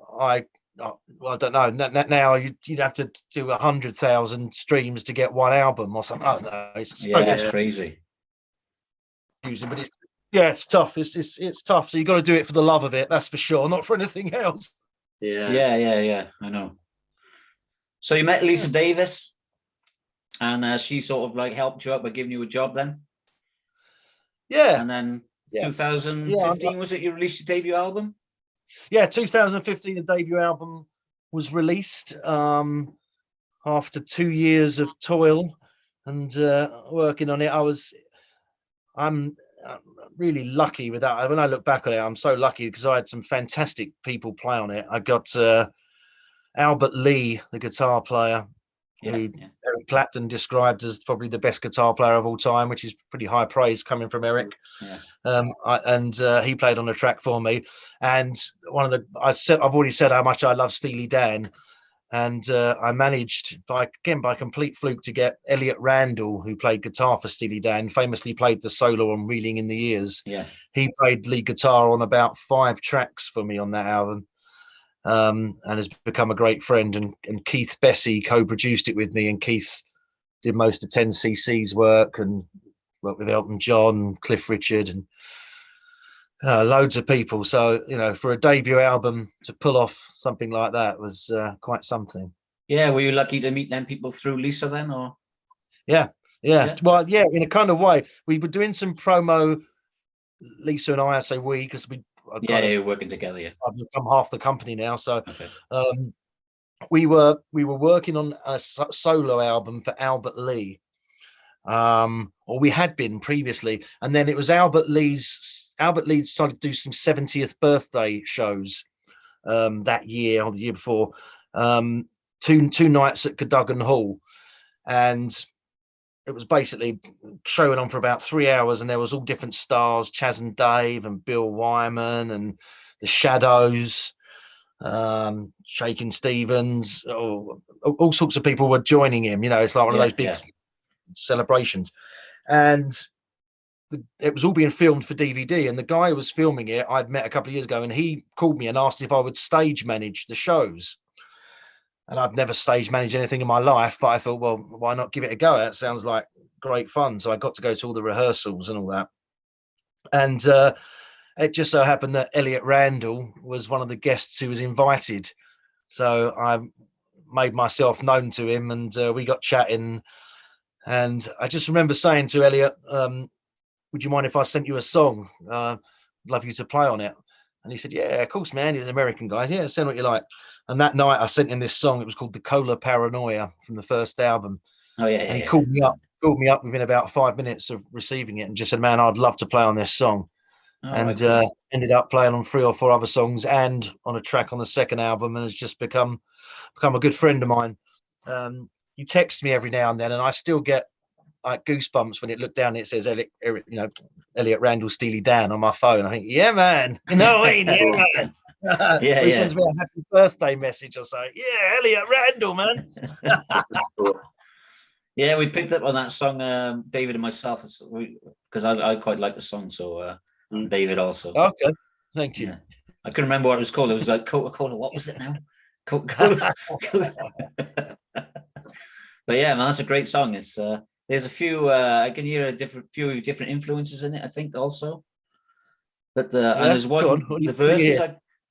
well, I don't know. Now you'd have to do 100,000 streams to get one album or something. I don't know. It's crazy. But it's tough. It's tough. So you got to do it for the love of it. That's for sure. Not for anything else. Yeah. I know. So you met Lisa Davies, and she sort of like helped you out by giving you a job then. Yeah. And then 2015 was it you released your debut album? Yeah, 2015, the debut album was released after 2 years of toil and working on it. I'm really lucky with that. When I look back on it, I'm so lucky because I had some fantastic people play on it. I got Albert Lee, the guitar player, who Eric Clapton described as probably the best guitar player of all time, which is pretty high praise coming from Eric. He played on a track for me. And I've already said how much I love Steely Dan, and I managed by complete fluke to get Elliot Randall, who played guitar for Steely Dan, famously played the solo on Reeling in the Years. He played lead guitar on about 5 tracks for me on that album. And has become a great friend, and Keith Bessie co-produced it with me, and Keith did most of 10cc's work and worked with Elton John, Cliff Richard, and loads of people. So for a debut album to pull off something like that was quite something. Were you lucky to meet them people through Lisa then, or? Yeah. Well, in a kind of way. We were doing some promo, Lisa and I say we, because you're working together. I've become half the company now, so we were working on a solo album for Albert Lee, or we had been previously, and then it was Albert Lee started to do some 70th birthday shows that year or the year before, two nights at Cadogan Hall, and it was basically showing on for about 3 hours, and there was all different stars, Chaz and Dave and Bill Wyman and the Shadows, Shakin' Stevens, all sorts of people were joining him. It's like one of those big celebrations. And it was all being filmed for DVD, and the guy who was filming it I'd met a couple of years ago, and he called me and asked if I would stage manage the shows. And I've never stage managed anything in my life, but I thought, well, why not give it a go? That sounds like great fun. So I got to go to all the rehearsals and all that. And it just so happened that Elliot Randall was one of the guests who was invited. So I made myself known to him, and we got chatting. And I just remember saying to Elliot, would you mind if I sent you a song? I'd love you to play on it. And he said, yeah, of course, man. He was an American guy. Yeah, send what you like. And that night I sent him this song. It was called The Cola Paranoia from the first album. And he called me up within about 5 minutes of receiving it and just said, man, I'd love to play on this song. Ended up playing on 3 or 4 other songs and on a track on the second album, and has just become a good friend of mine. He texts me every now and then, and I still get like goosebumps when it looked down and it says Elliot Randall Steely Dan on my phone. I think, yeah, man. Man. He sends me a happy birthday message. I say, yeah, Elliot Randall, man. We picked up on that song, David and myself, because I quite like the song. So David also. Okay, thank you. I couldn't remember what it was called. It was like Coca-Cola. What was it now? Coca-Cola. But yeah, man, that's a great song. It's there's a few I can hear a few different influences in it, I think, also. But and there's one the verses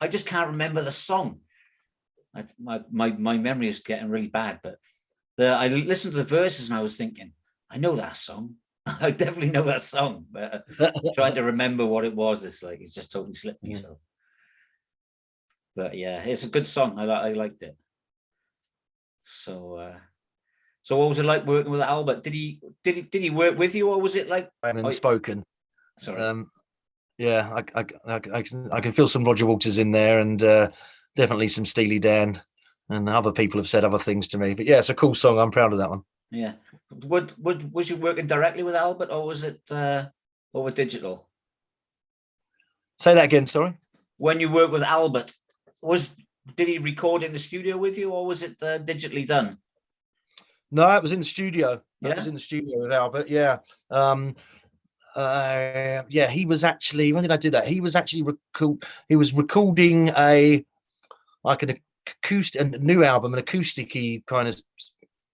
I just can't remember the song. My memory is getting really bad, but I listened to the verses and I was thinking, I know that song. I definitely know that song, but trying to remember what it was, it's just totally slipped me. So, but yeah, it's a good song. I liked it. So what was it like working with Albert? Did he work with you, or was it like spoken? Sorry. Yeah, I can feel some Roger Waters in there, and definitely some Steely Dan, and other people have said other things to me. But yeah, it's a cool song. I'm proud of that one. Yeah. Was you working directly with Albert, or was it over digital? Say that again, sorry. When you worked with Albert, did he record in the studio with you, or was it digitally done? No, it was in the studio. It was in the studio with Albert. Yeah. Yeah, he was actually, when did I do that? He was actually recording an acoustic, a new album, an acoustic-y kind of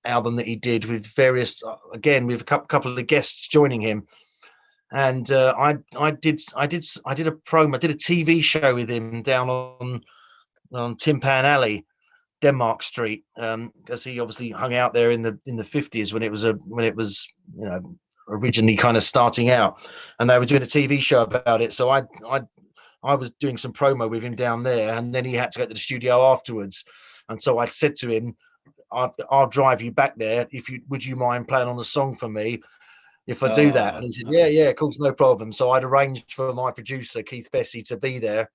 album that he did with various, again, with a couple of guests joining him. And I did a promo, I did a TV show with him down on Timpan Alley, Denmark Street, because he obviously hung out there in the 50s when it was originally kind of starting out, and they were doing a TV show about it. So I was doing some promo with him down there, and then he had to go to the studio afterwards. And so I said to him, I'll drive you back there. Would you mind playing on the song for me if I do that? And he said, yeah, of course, no problem. So I'd arranged for my producer, Keith Bessie, to be there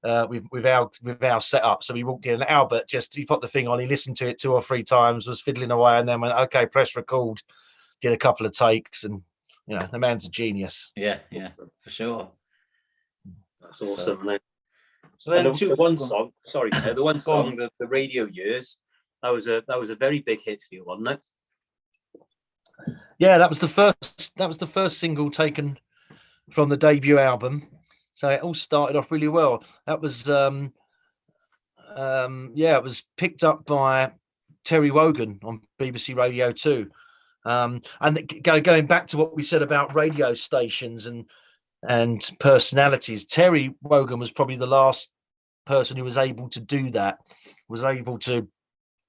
with our setup. So we walked in, and Albert he put the thing on, he listened to it 2 or 3 times, was fiddling away, and then went, okay, press record, did a couple of takes, and the man's a genius. Yeah, for sure. That's awesome. So then the one song, the Radio Years, that was a very big hit for you, wasn't it? Yeah, that was the first single taken from the debut album. So it all started off really well. That was it was picked up by Terry Wogan on BBC Radio 2. And going back to what we said about radio stations and personalities, Terry Wogan was probably the last person who was able to do that.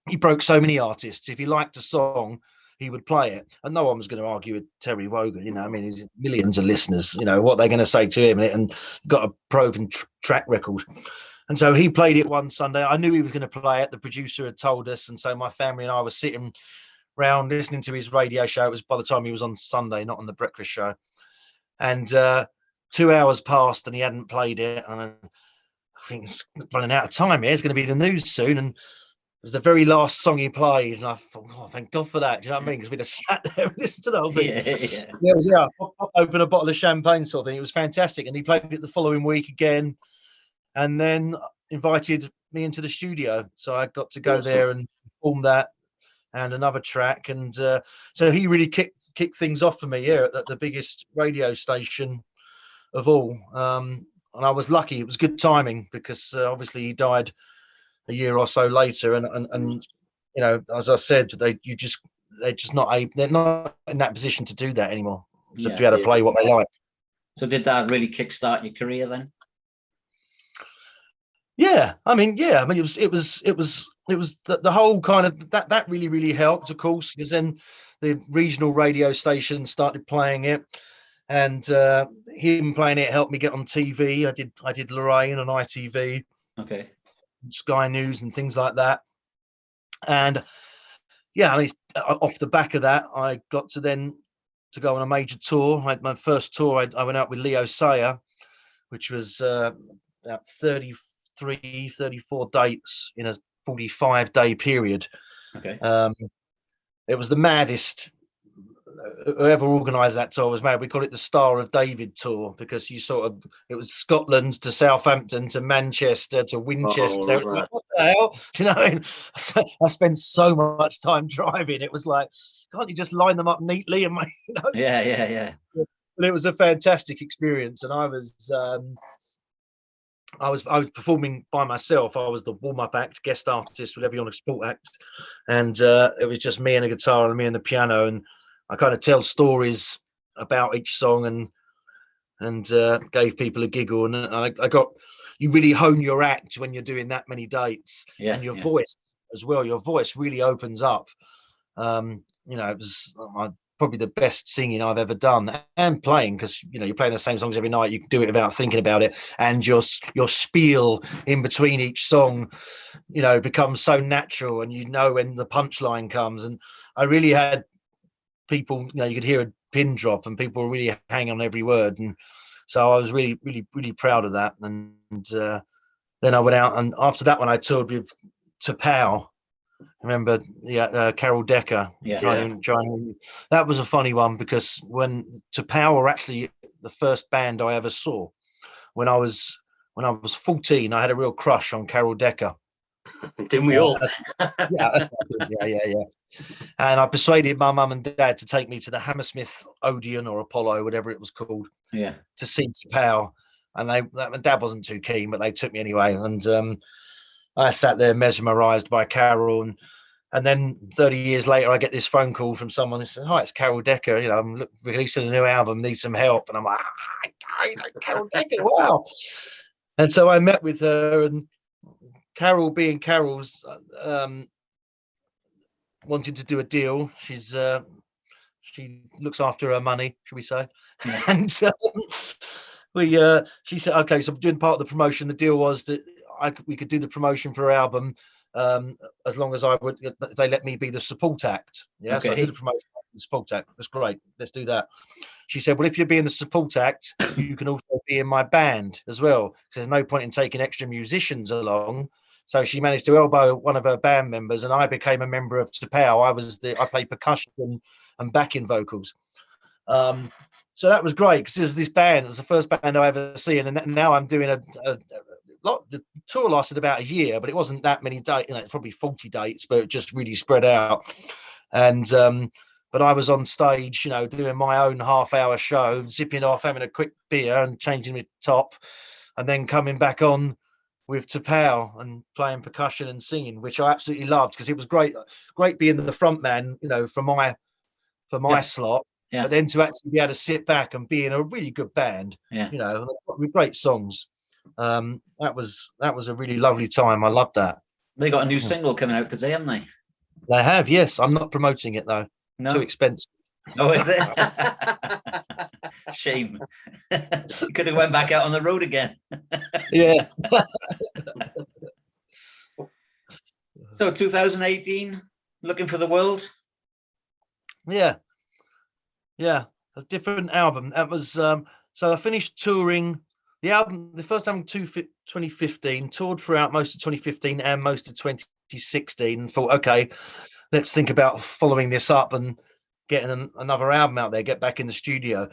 He broke so many artists. If he liked a song, he would play it, and no one was going to argue with Terry Wogan. I mean, he's millions of listeners. What they're going to say to him, and got a proven track record. And so he played it one Sunday. I knew he was going to play it. The producer had told us, and so my family and I were sitting round listening to his radio show. It was by the time he was on Sunday, not on the breakfast show. And 2 hours passed, and he hadn't played it. And I think it's running out of time here. It's going to be the news soon, and it was the very last song he played, and I thought, oh, thank God for that. Do you know what I mean? Because we'd have sat there and listened to the whole thing. Yeah. Open a bottle of champagne sort of thing. It was fantastic. And he played it the following week again, and then invited me into the studio. So I got to go there and perform that and another track. And so he really kicked things off for me here at the biggest radio station of all. And I was lucky. It was good timing because obviously he died a year or so later, and as I said, they're not in that position to do that anymore, to be able to play what they like. So did that really kickstart your career then? I mean it was the whole kind of that really helped, of course, because then the regional radio station started playing it, and him playing it helped me get on TV. I did Lorraine on ITV. Okay. Sky News and things like that. And I mean, off the back of that, I got to go on a major tour. My first tour, I went out with Leo Sayer, which was about 34 dates in a 45-day period. Okay. It was the maddest. Whoever organised that tour was mad. We call it the Star of David tour because it was Scotland to Southampton to Manchester to Winchester. Like, what the hell? Do you know what I mean? I spent so much time driving. It was like, can't you just line them up neatly? And Yeah. But it was a fantastic experience, and I was performing by myself. I was the warm-up act, guest artist, whatever you want to support act, and it was just me and a guitar and me and the piano, and I kind of tell stories about each song and gave people a giggle, and I got, you really hone your act when you're doing that many dates, and your voice as well. Your voice really opens up. It was probably the best singing I've ever done, and playing, because you're playing the same songs every night. You can do it without thinking about it, and your spiel in between each song, becomes so natural, and when the punchline comes. And I really had people, you could hear a pin drop, and people were really hanging on every word, and so I was really, really, really proud of that. And then I went out, and after that one, I toured with T'Pau. Remember, Carol Decker. That was a funny one, because when T'Pau were actually the first band I ever saw. When I was 14, I had a real crush on Carol Decker. Didn't we all? Yeah. And I persuaded my mum and dad to take me to the Hammersmith Odeon or Apollo, whatever it was called, to see T'Pau. And Dad wasn't too keen, but they took me anyway. And I sat there mesmerised by Carol. And then 30 years later, I get this phone call from someone who says, "Hi, it's Carol Decker. You know, I'm releasing a new album, need some help." And I'm like, Carol Decker, wow. And so I met with her, and Carol, being Carol's, wanted to do a deal. She looks after her money, should we say? And she said, okay, so I'm doing part of the promotion. The deal was that we could do the promotion for her album as long as they let me be the support act. Yeah, okay. So I did the promotion, the support act. That's great. Let's do that. She said, well, if you're being the support act, you can also be in my band as well. There's no point in taking extra musicians along. So she managed to elbow one of her band members, and I became a member of T'Pau. I played percussion and backing vocals. So that was great because it was this band. It was the first band I ever seen, and now I'm doing a lot. The tour lasted about a year, but it wasn't that many dates. You know, probably 40 dates, but it just really spread out. And but I was on stage, you know, doing my own half-hour show, zipping off, having a quick beer, and changing my top, and then coming back on with T'Pau and playing percussion and singing, which I absolutely loved because it was great being the front man, you know, for my slot. Yeah. But then to actually be able to sit back and be in a really good band, you know, with great songs. That was a really lovely time. I loved that. They got a new single coming out today, haven't they? They have, yes. I'm not promoting it though. No. Too expensive. Oh, is it? Shame. You could have went back out on the road again. Yeah. So 2018, looking for the world. Yeah, a different album. That was so I finished touring the first album 2015, toured throughout most of 2015 and most of 2016, and thought, okay, let's think about following this up and getting another album out there, get back in the studio.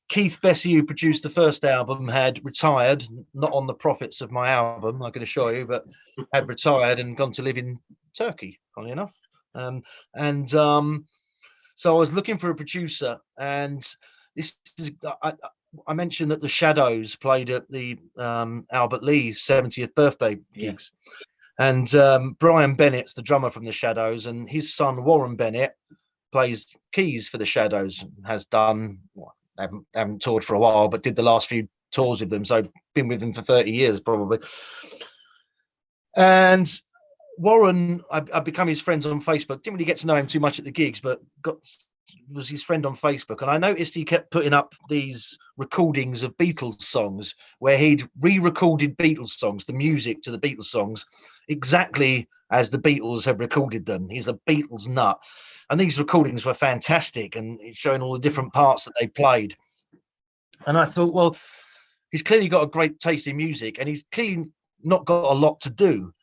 Keith Bessie, who produced the first album, had retired, not on the profits of my album, I can assure you, but had retired and gone to live in Turkey, funny enough. So I was looking for a producer, and this is, I mentioned that the Shadows played at the Albert Lee 70th birthday gigs. And Brian Bennett's the drummer from the Shadows, and his son Warren Bennett plays keys for the Shadows. Has done, haven't toured for a while, but did the last few tours with them. So been with them for 30 years probably. And Warren, I become his friends on Facebook. Didn't really get to know him too much at the gigs, but was his friend on Facebook. And I noticed he kept putting up these recordings of Beatles songs where he'd re-recorded Beatles songs, the music to the Beatles songs, exactly as the Beatles had recorded them. He's a Beatles nut. And these recordings were fantastic, and it's showing all the different parts that they played. And I thought, well, he's clearly got a great taste in music, and he's clearly not got a lot to do.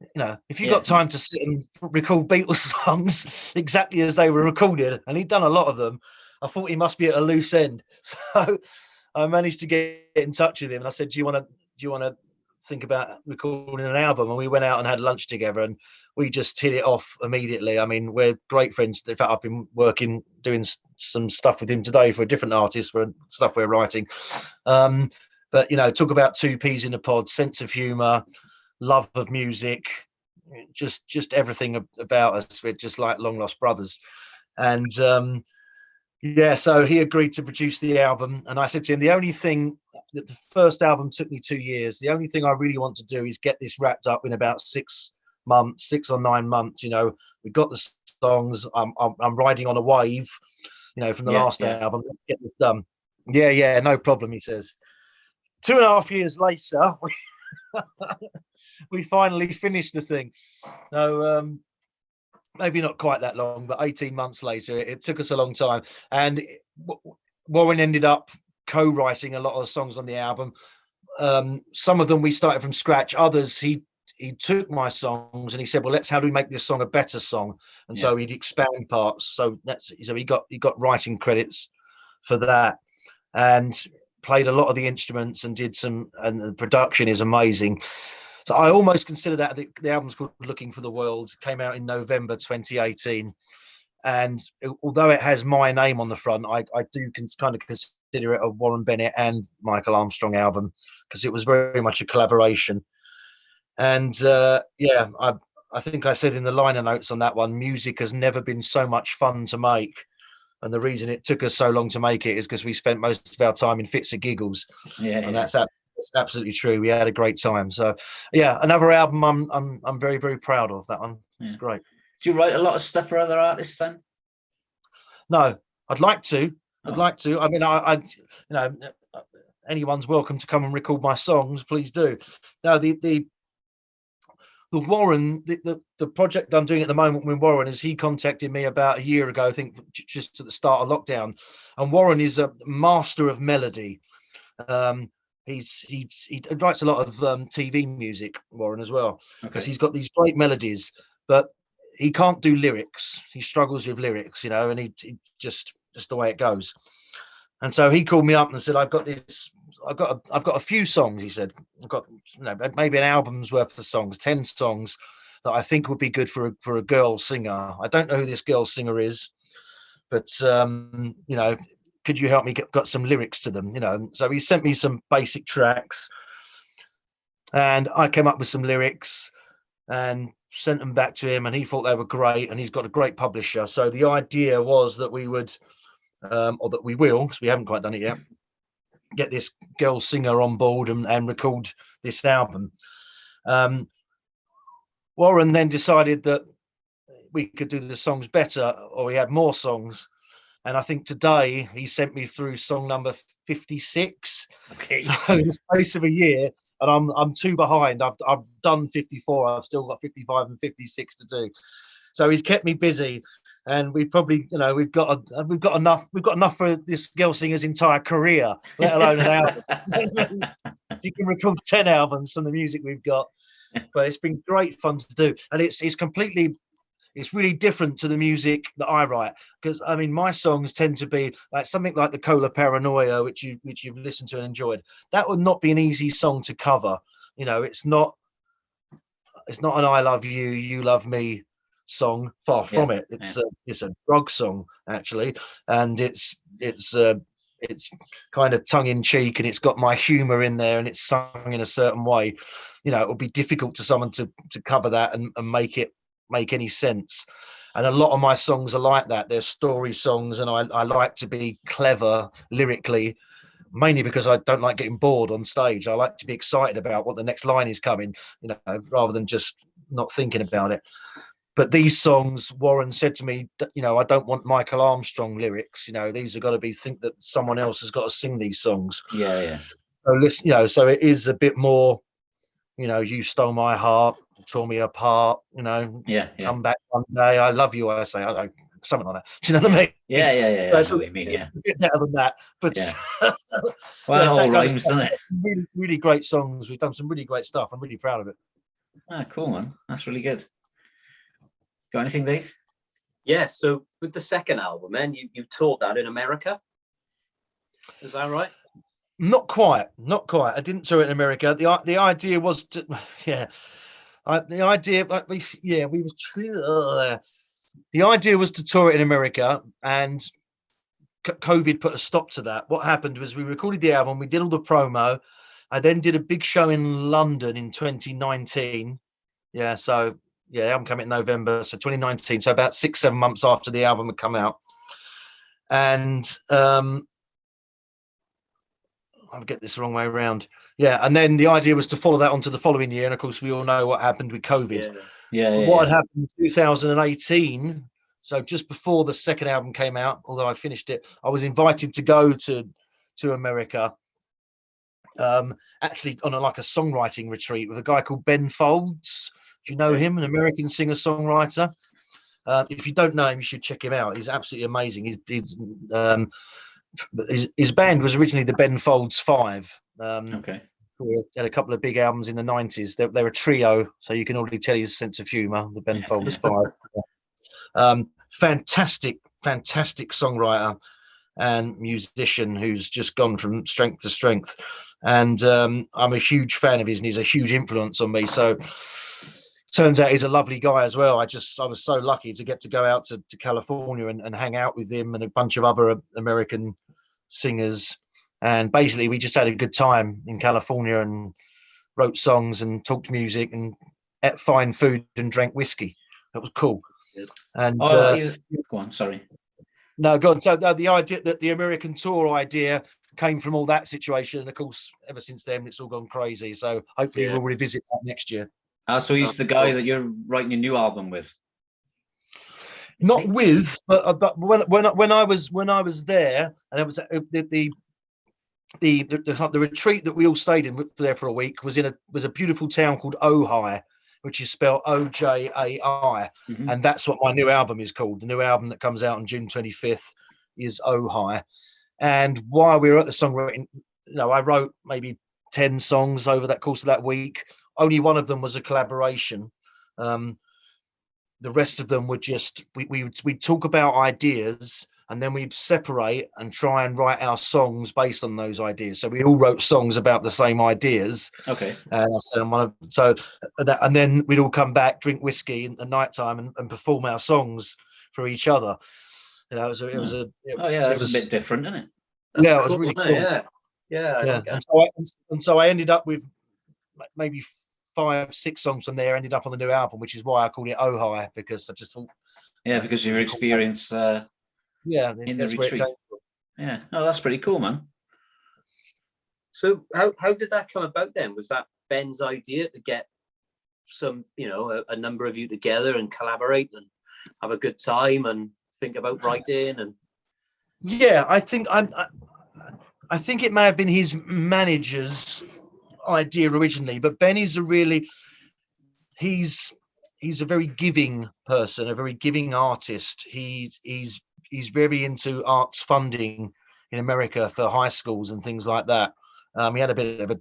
You know, if you got time to sit and record Beatles songs exactly as they were recorded, and he'd done a lot of them, I thought he must be at a loose end. So I managed to get in touch with him, and I said, do you want to think about recording an album? And we went out and had lunch together, and we just hit it off immediately. I mean, we're great friends. In fact, I've been doing some stuff with him today for a different artist for stuff we're writing. But, you know, talk about two peas in a pod, sense of humor, love of music, just everything about us. We're just like long lost brothers. And so he agreed to produce the album, and I said to him, the only thing that the first album took me 2 years, the only thing I really want to do is get this wrapped up in about 6 or 9 months. You know, we got the songs, I'm riding on a wave, you know, from the last album. Let's get this done. Yeah, no problem, he says. 2.5 years later, we finally finished the thing. So maybe not quite that long, but 18 months later, it took us a long time. And Warren ended up co-writing a lot of the songs on the album. Some of them we started from scratch. Others he took my songs and he said, well, how do we make this song a better song? And so he'd expand parts. So he got writing credits for that, and played a lot of the instruments and and the production is amazing. So I almost consider that the album's called Looking for the World. It came out in November 2018. And although it has my name on the front, I do kind of consider it a Warren Bennett and Michael Armstrong album, because it was very much a collaboration. And I think I said in the liner notes on that one, music has never been so much fun to make. And the reason it took us so long to make it is because we spent most of our time in fits of giggles. And that's absolutely true. We had a great time. So yeah, another album I'm very, very proud of. That one. It's great. Do you write a lot of stuff for other artists then? No, I'd like to. I mean, I anyone's welcome to come and record my songs. Please do. No, the Warren, the project I'm doing at the moment with Warren is he contacted me about a year ago, I think, just at the start of lockdown. And Warren is a master of melody. He writes a lot of TV music, Warren, as well, because he's got these great melodies, but he can't do lyrics. He struggles with lyrics, and he just the way it goes. And so he called me up and said, I've got a few songs. He said, I've got maybe an album's worth of songs, 10 songs that I think would be good for a girl singer. I don't know who this girl singer is, but could you help me got some lyrics to them? So he sent me some basic tracks, and I came up with some lyrics and sent them back to him, and he thought they were great, and he's got a great publisher. So the idea was that we would, or that we will, because we haven't quite done it yet, get this girl singer on board and record this album. Warren then decided that we could do the songs better, or he had more songs. And I think today he sent me through song number 56. Okay. So in the space of a year, and I'm 2 behind. I've done 54. I've still got 55 and 56 to do. So he's kept me busy, and we've probably, we've got enough for this girl singer's entire career, let alone an album. You can record 10 albums from the music we've got, but it's been great fun to do, and it's really different to the music that I write, because I mean my songs tend to be like something like the Cola Paranoia, which you've listened to and enjoyed. That would not be an easy song to cover. It's not an I love you, you love me song. Far from it. It's a drug song actually, and it's kind of tongue in cheek, and it's got my humor in there, and it's sung in a certain way. It would be difficult to someone to cover that and make any sense. And a lot of my songs are like that. They're story songs, and I like to be clever lyrically, mainly because I don't like getting bored on stage. I like to be excited about what the next line is coming, rather than just not thinking about it. But these songs, Warren said to me, I don't want Michael Armstrong lyrics. These have got to be, think that someone else has got to sing these songs. Yeah. So listen, so it is a bit more, you stole my heart, tore me apart, come back one day, I love you, I say, something like that. Do you know what I mean? Yeah. I know what you mean, a bit better than that, but well, it all rhymes, doesn't it? Really, really great songs. We've done some really great stuff. I'm really proud of it. Cool, man. That's really good. Got anything, Dave? Yeah, so with the second album, man, you taught that in America. Is that right? Not quite. I didn't tour it in America. The idea was to, the idea was to tour it in America, and COVID put a stop to that. What happened was we recorded the album, we did all the promo. I then did a big show in London in 2019. The album came out in November, so 2019. So about 6-7 months after the album had come out, and I'll get this the wrong way around. And then the idea was to follow that on to the following year, and of course we all know what happened with COVID. What had happened in 2018, so just before the second album came out, although I finished it, I was invited to go to America, actually on a songwriting retreat with a guy called Ben Folds. Do you know him? An American singer-songwriter. If you don't know him, you should check him out. He's absolutely amazing. His band was originally the Ben Folds Five. Who had a couple of big albums in the 90s. They're a trio, so you can already tell his sense of humor, the Ben Folds Five. Fantastic songwriter and musician who's just gone from strength to strength. and I'm a huge fan of his, and he's a huge influence on me. So turns out he's a lovely guy as well. I was so lucky to get to go out to California and hang out with him and a bunch of other American singers, and basically we just had a good time in California and wrote songs and talked music and ate fine food and drank whiskey. That was cool. And go on, sorry. No, go on. So the idea that the American tour idea came from all that situation, and of course, ever since then, it's all gone crazy. So hopefully, we'll revisit that next year. So he's the guy that you're writing your new album with. Not with, but when I was there, and it was the retreat that we all stayed in there for a week was a beautiful town called Ojai, which is spelled Ojai, and that's what my new album is called. The new album that comes out on June 25th is Ojai. And while we were at the songwriting, I wrote maybe 10 songs over that course of that week. Only one of them was a collaboration. The rest of them were just we'd talk about ideas, and then we'd separate and try and write our songs based on those ideas. So we all wrote songs about the same ideas. Okay. And then we'd all come back, drink whiskey at night time, and perform our songs for each other. It was a bit different, isn't it? That's it cool, was really cool. Yeah. And so I ended up with maybe 5-6 songs from there. Ended up on the new album, which is why I called it Ojai, because I just thought. Yeah, because of your experience. In the retreat. Yeah, that's pretty cool, man. So how did that come about then? Was that Ben's idea to get some, a number of you together and collaborate and have a good time and think about writing? And yeah, I think it may have been his manager's idea originally, but Ben is he's a very giving person, a very giving artist. He's very into arts funding in America for high schools and things like that. He had a bit of a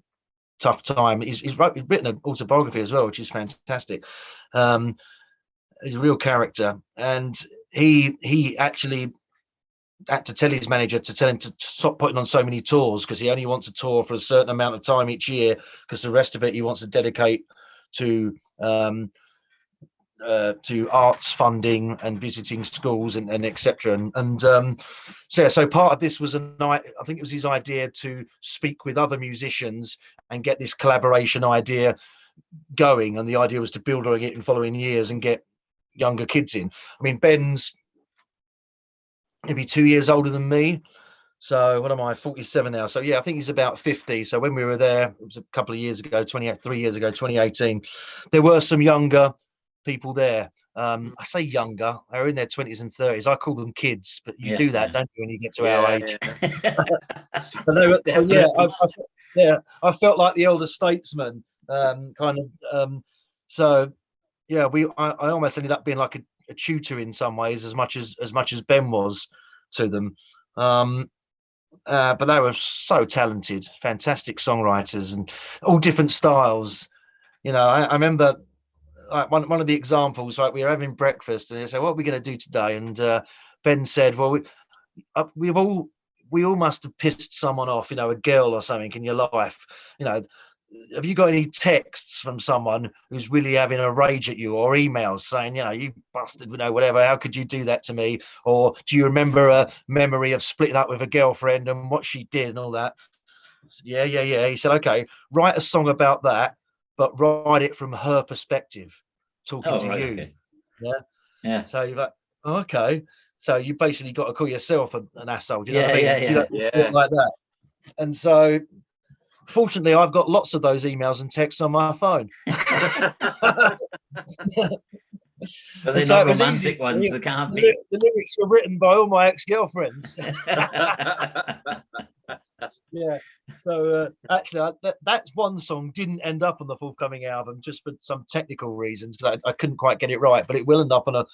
tough time. He's written an autobiography as well, which is fantastic. He's a real character, and he actually had to tell his manager to tell him to stop putting on so many tours, because he only wants a tour for a certain amount of time each year, because the rest of it he wants to dedicate to arts funding and visiting schools and etc. So part of this was I think it was his idea to speak with other musicians and get this collaboration idea going, and the idea was to build on it in following years and get younger kids in. I mean, Ben's maybe 2 years older than me, so what am I, 47 now? So yeah, I think he's about 50. So when we were there, it was a couple of years ago, 3 years ago, 2018, there were some younger people there. I say younger, they're in their 20s and 30s. I call them kids, but you do that, don't you, when you get to our age? I felt like the elder statesman, so yeah, I almost ended up being like a tutor in some ways, as much as Ben was to them. But they were so talented, fantastic songwriters, and all different styles. I remember like one of the examples, right? We were having breakfast, and they said, "What are we going to do today?" And Ben said, "Well, we all must have pissed someone off, a girl or something in your life. Have you got any texts from someone who's really having a rage at you, or emails saying, you bastard, whatever, how could you do that to me? Or do you remember a memory of splitting up with a girlfriend and what she did and all that?" Yeah. He said, "Okay, write a song about that, but write it from her perspective, talking to you." Okay. Yeah. So you're like, oh, okay. So you basically got to call yourself an asshole. Do you know what I mean? Yeah. Like that. And so fortunately, I've got lots of those emails and texts on my phone. But they're not romantic ones. They can't be. The lyrics were written by all my ex-girlfriends. Yeah. So actually, that's one song didn't end up on the forthcoming album, just for some technical reasons. I couldn't quite get it right, but it will end up on a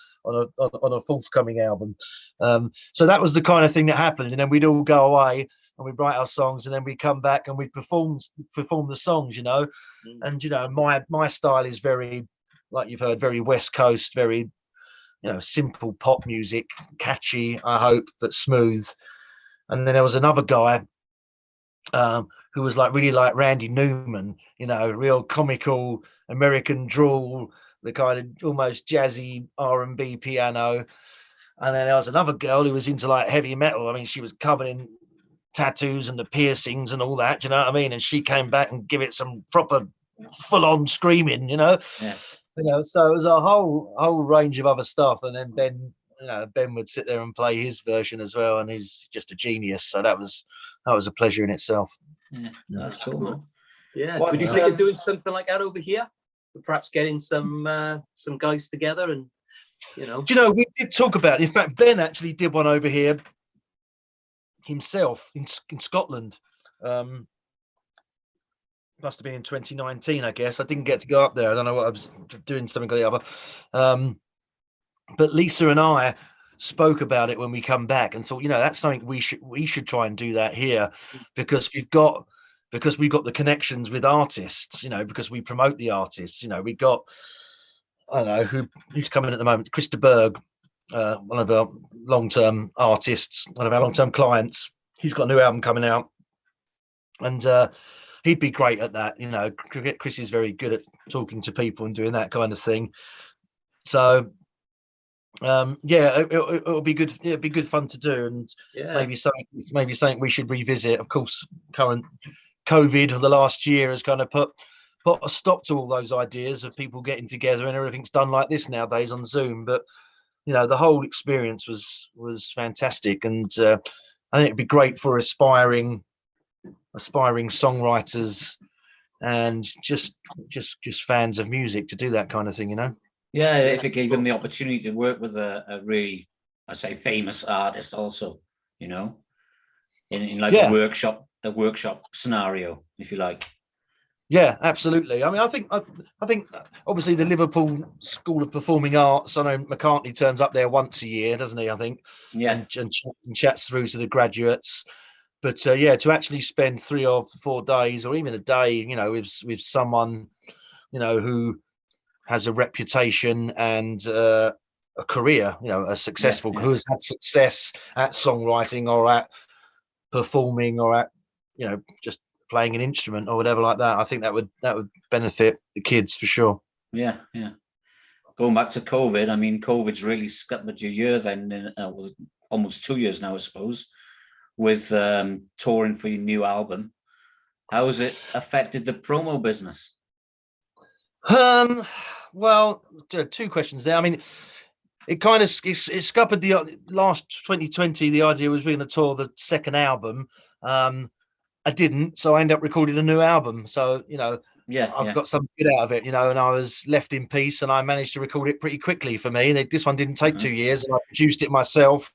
forthcoming album. So that was the kind of thing that happened, and then we'd all go away and we'd write our songs, and then we'd come back and we'd perform the songs, And my style is very, like you've heard, very West Coast, very simple pop music, catchy, I hope, but smooth. And then there was another guy who was like really like Randy Newman, you know, real comical American drawl, the kind of almost jazzy R&B piano. And then there was another girl who was into like heavy metal. I mean, she was covered in tattoos and the piercings and all that, do you know what I mean? And she came back and give it some proper full-on screaming, you know. Yeah. You know, so it was a whole range of other stuff. And then Ben, you know, Ben would sit there and play his version as well, and he's just a genius. So that was a pleasure in itself. Yeah, that's cool, man. Yeah. What, Would you think of doing something like that over here? Perhaps getting some guys together and, you know. Do you know, we did talk about it. In fact, Ben actually did one over here himself in Scotland. Must have been in 2019, I guess. I didn't get to go up there. I don't know what I was doing, something or the other. But Lisa and I spoke about it when we come back and thought, you know, that's something we should try and do that here, because we've got the connections with artists, you know, because we promote the artists. You know, we got, I don't know who's coming at the moment, Chris de Berg, one of our long-term artists, one of our long-term clients. He's got a new album coming out, and he'd be great at that. You know, Chris is very good at talking to people and doing that kind of thing. So yeah, it'll be good. It'll be good fun to do, and maybe something we should revisit. Of course, current COVID of the last year has kind of put a stop to all those ideas of people getting together, and everything's done like this nowadays on Zoom. But you know, the whole experience was fantastic, and I think it'd be great for aspiring songwriters and just fans of music to do that kind of thing, you know. Yeah, if it gave them the opportunity to work with a really, I say, famous artist also, you know, in like a workshop scenario, if you like. Yeah, absolutely. I mean, I think obviously the Liverpool School of Performing Arts, I know McCartney turns up there once a year, doesn't he? I think. Yeah. And chats through to the graduates. But yeah, to actually spend 3 or 4 days, or even a day, you know, with someone, you know, who has a reputation and a career, you know, who has had success at songwriting or at performing or at, you know, just playing an instrument or whatever like that. I think that would benefit the kids for sure. Yeah. Going back to COVID, I mean, COVID's really scuppered your year then. It was almost 2 years now, I suppose, with touring for your new album. How has it affected the promo business? Well, 2 questions there. I mean, it kind of it scuppered the last 2020. The idea was we're going to tour the second album. I didn't, so I ended up recording a new album. So, you know, I've got something good out of it, you know, and I was left in peace, and I managed to record it pretty quickly for me. This one didn't take 2 years, and I produced it myself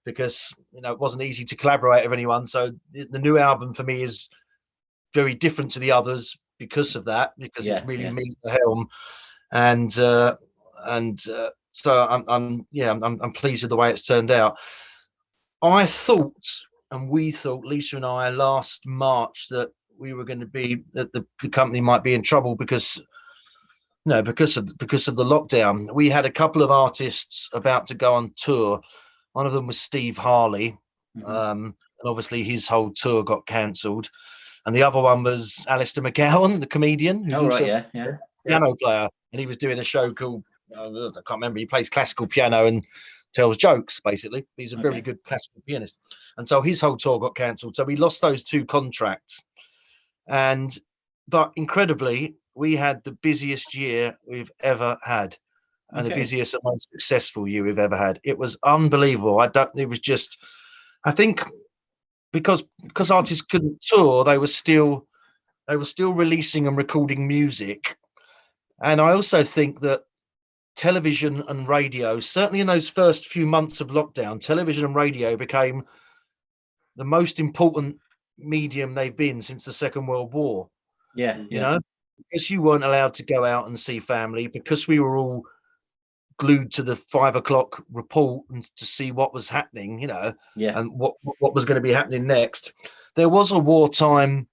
because, you know, it wasn't easy to collaborate with anyone. So the new album for me is very different to the others because of that, because it's really me at the helm, and so I'm pleased with the way it's turned out. I thought, and we thought, Lisa and I, last March, that we were going to be, that the company might be in trouble because of the lockdown. We had a couple of artists about to go on tour. One of them was Steve Harley, and obviously his whole tour got cancelled. And the other one was Alistair McGowan, the comedian, who's also a piano player, and he was doing a show called, I can't remember, he plays classical piano and tells jokes, basically. He's a very good classical pianist. And so his whole tour got cancelled. So we lost those 2 contracts. But incredibly, we had the busiest year we've ever had, and the busiest and most successful year we've ever had. It was unbelievable. I think because artists couldn't tour, they were still releasing and recording music. And I also think that television and radio, certainly in those first few months of lockdown, television and radio became the most important medium they've been since the Second World War. You know, because you weren't allowed to go out and see family, because we were all glued to the 5 o'clock report and to see what was happening, you know, and what was going to be happening next. There was a wartime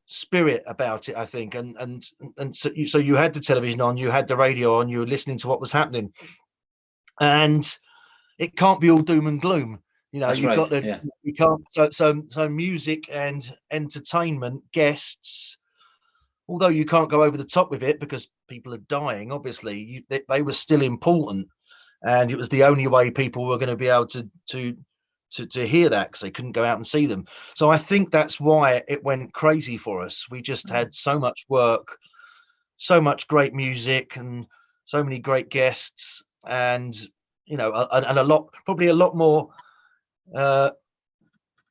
spirit about it, I think, and so you had the television on, you had the radio on, you were listening to what was happening, and it can't be all doom and gloom. You know, That's you've right, got to, yeah. you can't, so music and entertainment guests, although you can't go over the top with it because people are dying, obviously, they were still important. And it was the only way people were going to be able to hear that, because they couldn't go out and see them. So I think that's why it went crazy for us. We just had so much work, so much great music, and so many great guests, and you know, and probably a lot more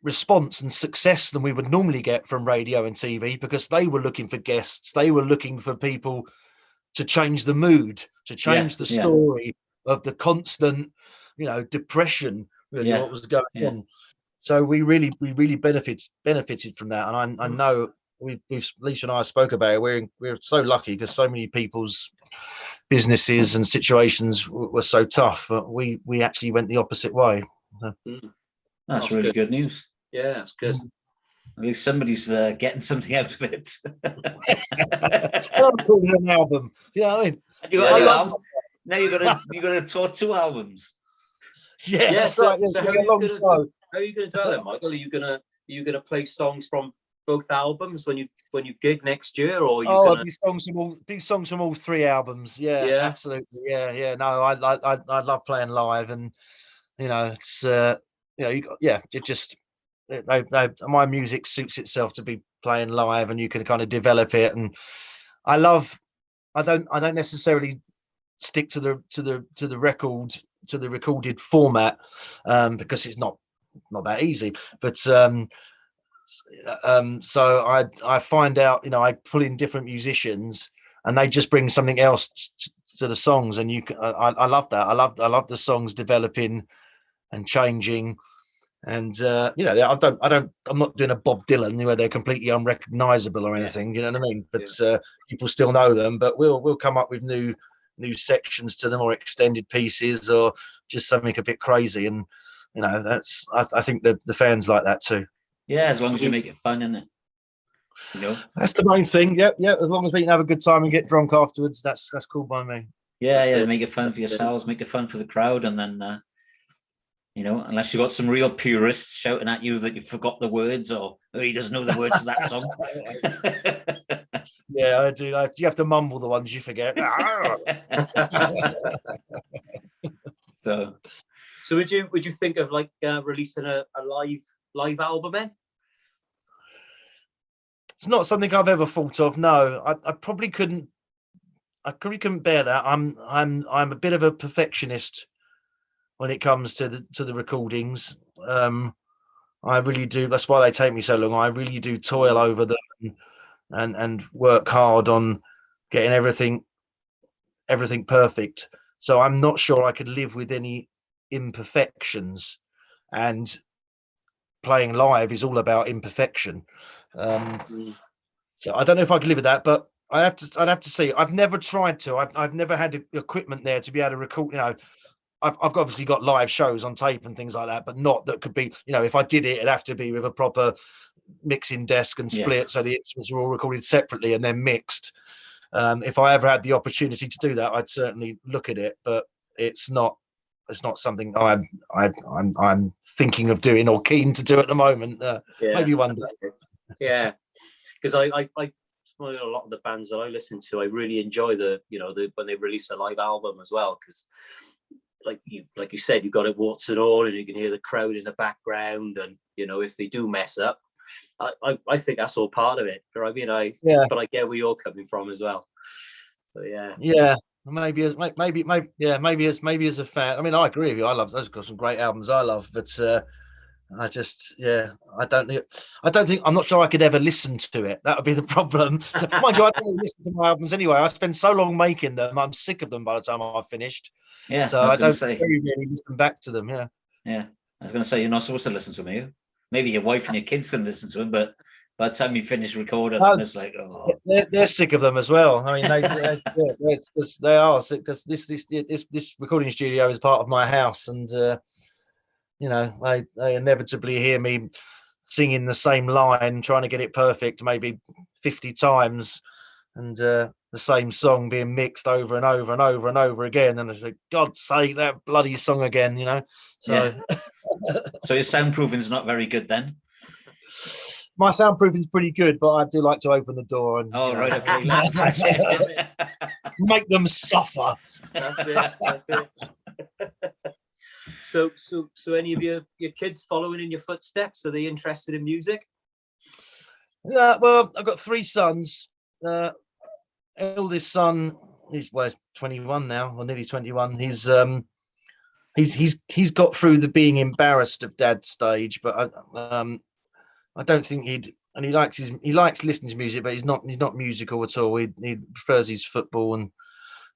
response and success than we would normally get from radio and TV, because they were looking for guests, they were looking for people to change the mood, to change the story of the constant, you know, depression, really, what was going on. So we really benefited from that. And I know we've Lisa and I spoke about it. We're so lucky because so many people's businesses and situations were so tough, but we actually went the opposite way. That's really good news. Yeah, that's good. At least somebody's getting something out of it. I'm calling an album. You know what I mean? Now you got to tour 2 albums. Yeah, that's so, right. So how are you going to do that, Michael? Are you gonna play songs from both albums when you gig next year, or are you gonna big songs from all 3 albums? Yeah, absolutely. Yeah. No, I love playing live, and you know, it's my music suits itself to be playing live, and you can kind of develop it. And I don't necessarily stick to the recorded format, because it's not that easy. But so I find out, you know, I pull in different musicians, and they just bring something else to the songs, and I love that. I love the songs developing and changing. And you know, I'm not doing a Bob Dylan where they're completely unrecognizable or anything, you know what I mean? But people still know them. But we'll come up with new sections to them, or extended pieces, or just something a bit crazy. And you know, that's I think the fans like that too. Yeah, as long as you make it fun, isn't it? You know, that's the main thing. Yeah. As long as we can have a good time and get drunk afterwards, that's cool by me. Yeah. Make it fun for yourselves, make it fun for the crowd, and then you know, unless you got some real purists shouting at you that you forgot the words, or he doesn't know the words to that song. Yeah, I do. You have to mumble the ones you forget. So would you think of like releasing a live album then? It's not something I've ever thought of. No, I probably couldn't. I probably couldn't bear that. I'm a bit of a perfectionist when it comes to the recordings. I really do. That's why they take me so long. I really do toil over them and work hard on getting everything perfect. So I'm not sure I could live with any imperfections, and playing live is all about imperfection. So I don't know if I could live with that, but I'd have to see. I've never tried to. I've never had equipment there to be able to record. You know, I've obviously got live shows on tape and things like that, but not that could be, you know, if I did it, it'd have to be with a proper mixing desk and split, so the instruments are all recorded separately and then mixed. If I ever had the opportunity to do that, I'd certainly look at it, but it's not something I'm thinking of doing or keen to do at the moment. Maybe one day. Yeah, because I a lot of the bands that I listen to, I really enjoy when they release a live album as well, because like you said, you got it warts and all, and you can hear the crowd in the background, and you know, if they do mess up, I think that's all part of it. You know what I mean? But I get where you're coming from as well. So maybe as a fan. I mean, I agree with you. I love those. Got some great albums I love, but I just I don't think I'm not sure I could ever listen to it. That would be the problem. Mind you, I don't listen to my albums anyway. I spend so long making them, I'm sick of them by the time I've finished. Yeah, so I don't very rarely listen back to them. Yeah, I was going to say, you're not supposed to listen to them, are you? Maybe your wife and your kids can listen to them, but by the time you finish recording them, it's like, oh, they're sick of them as well. I mean, they are, because this recording studio is part of my house, and you know, they inevitably hear me singing the same line, trying to get it perfect, maybe 50 times, and the same song being mixed over and over and over and over again, and it's like, God's sake, that bloody song again, you know. So yeah. So your soundproofing's not very good then? My soundproofing's pretty good, but I do like to open the door and right, okay, let them fresh air. make them suffer. That's it. So any of your kids following in your footsteps? Are they interested in music? Yeah, well, I've got 3 sons. Eldest son, he's 21 now, or nearly 21. He's got through the being embarrassed of dad stage, but I don't think he likes listening to music, but he's not musical at all. He prefers his football and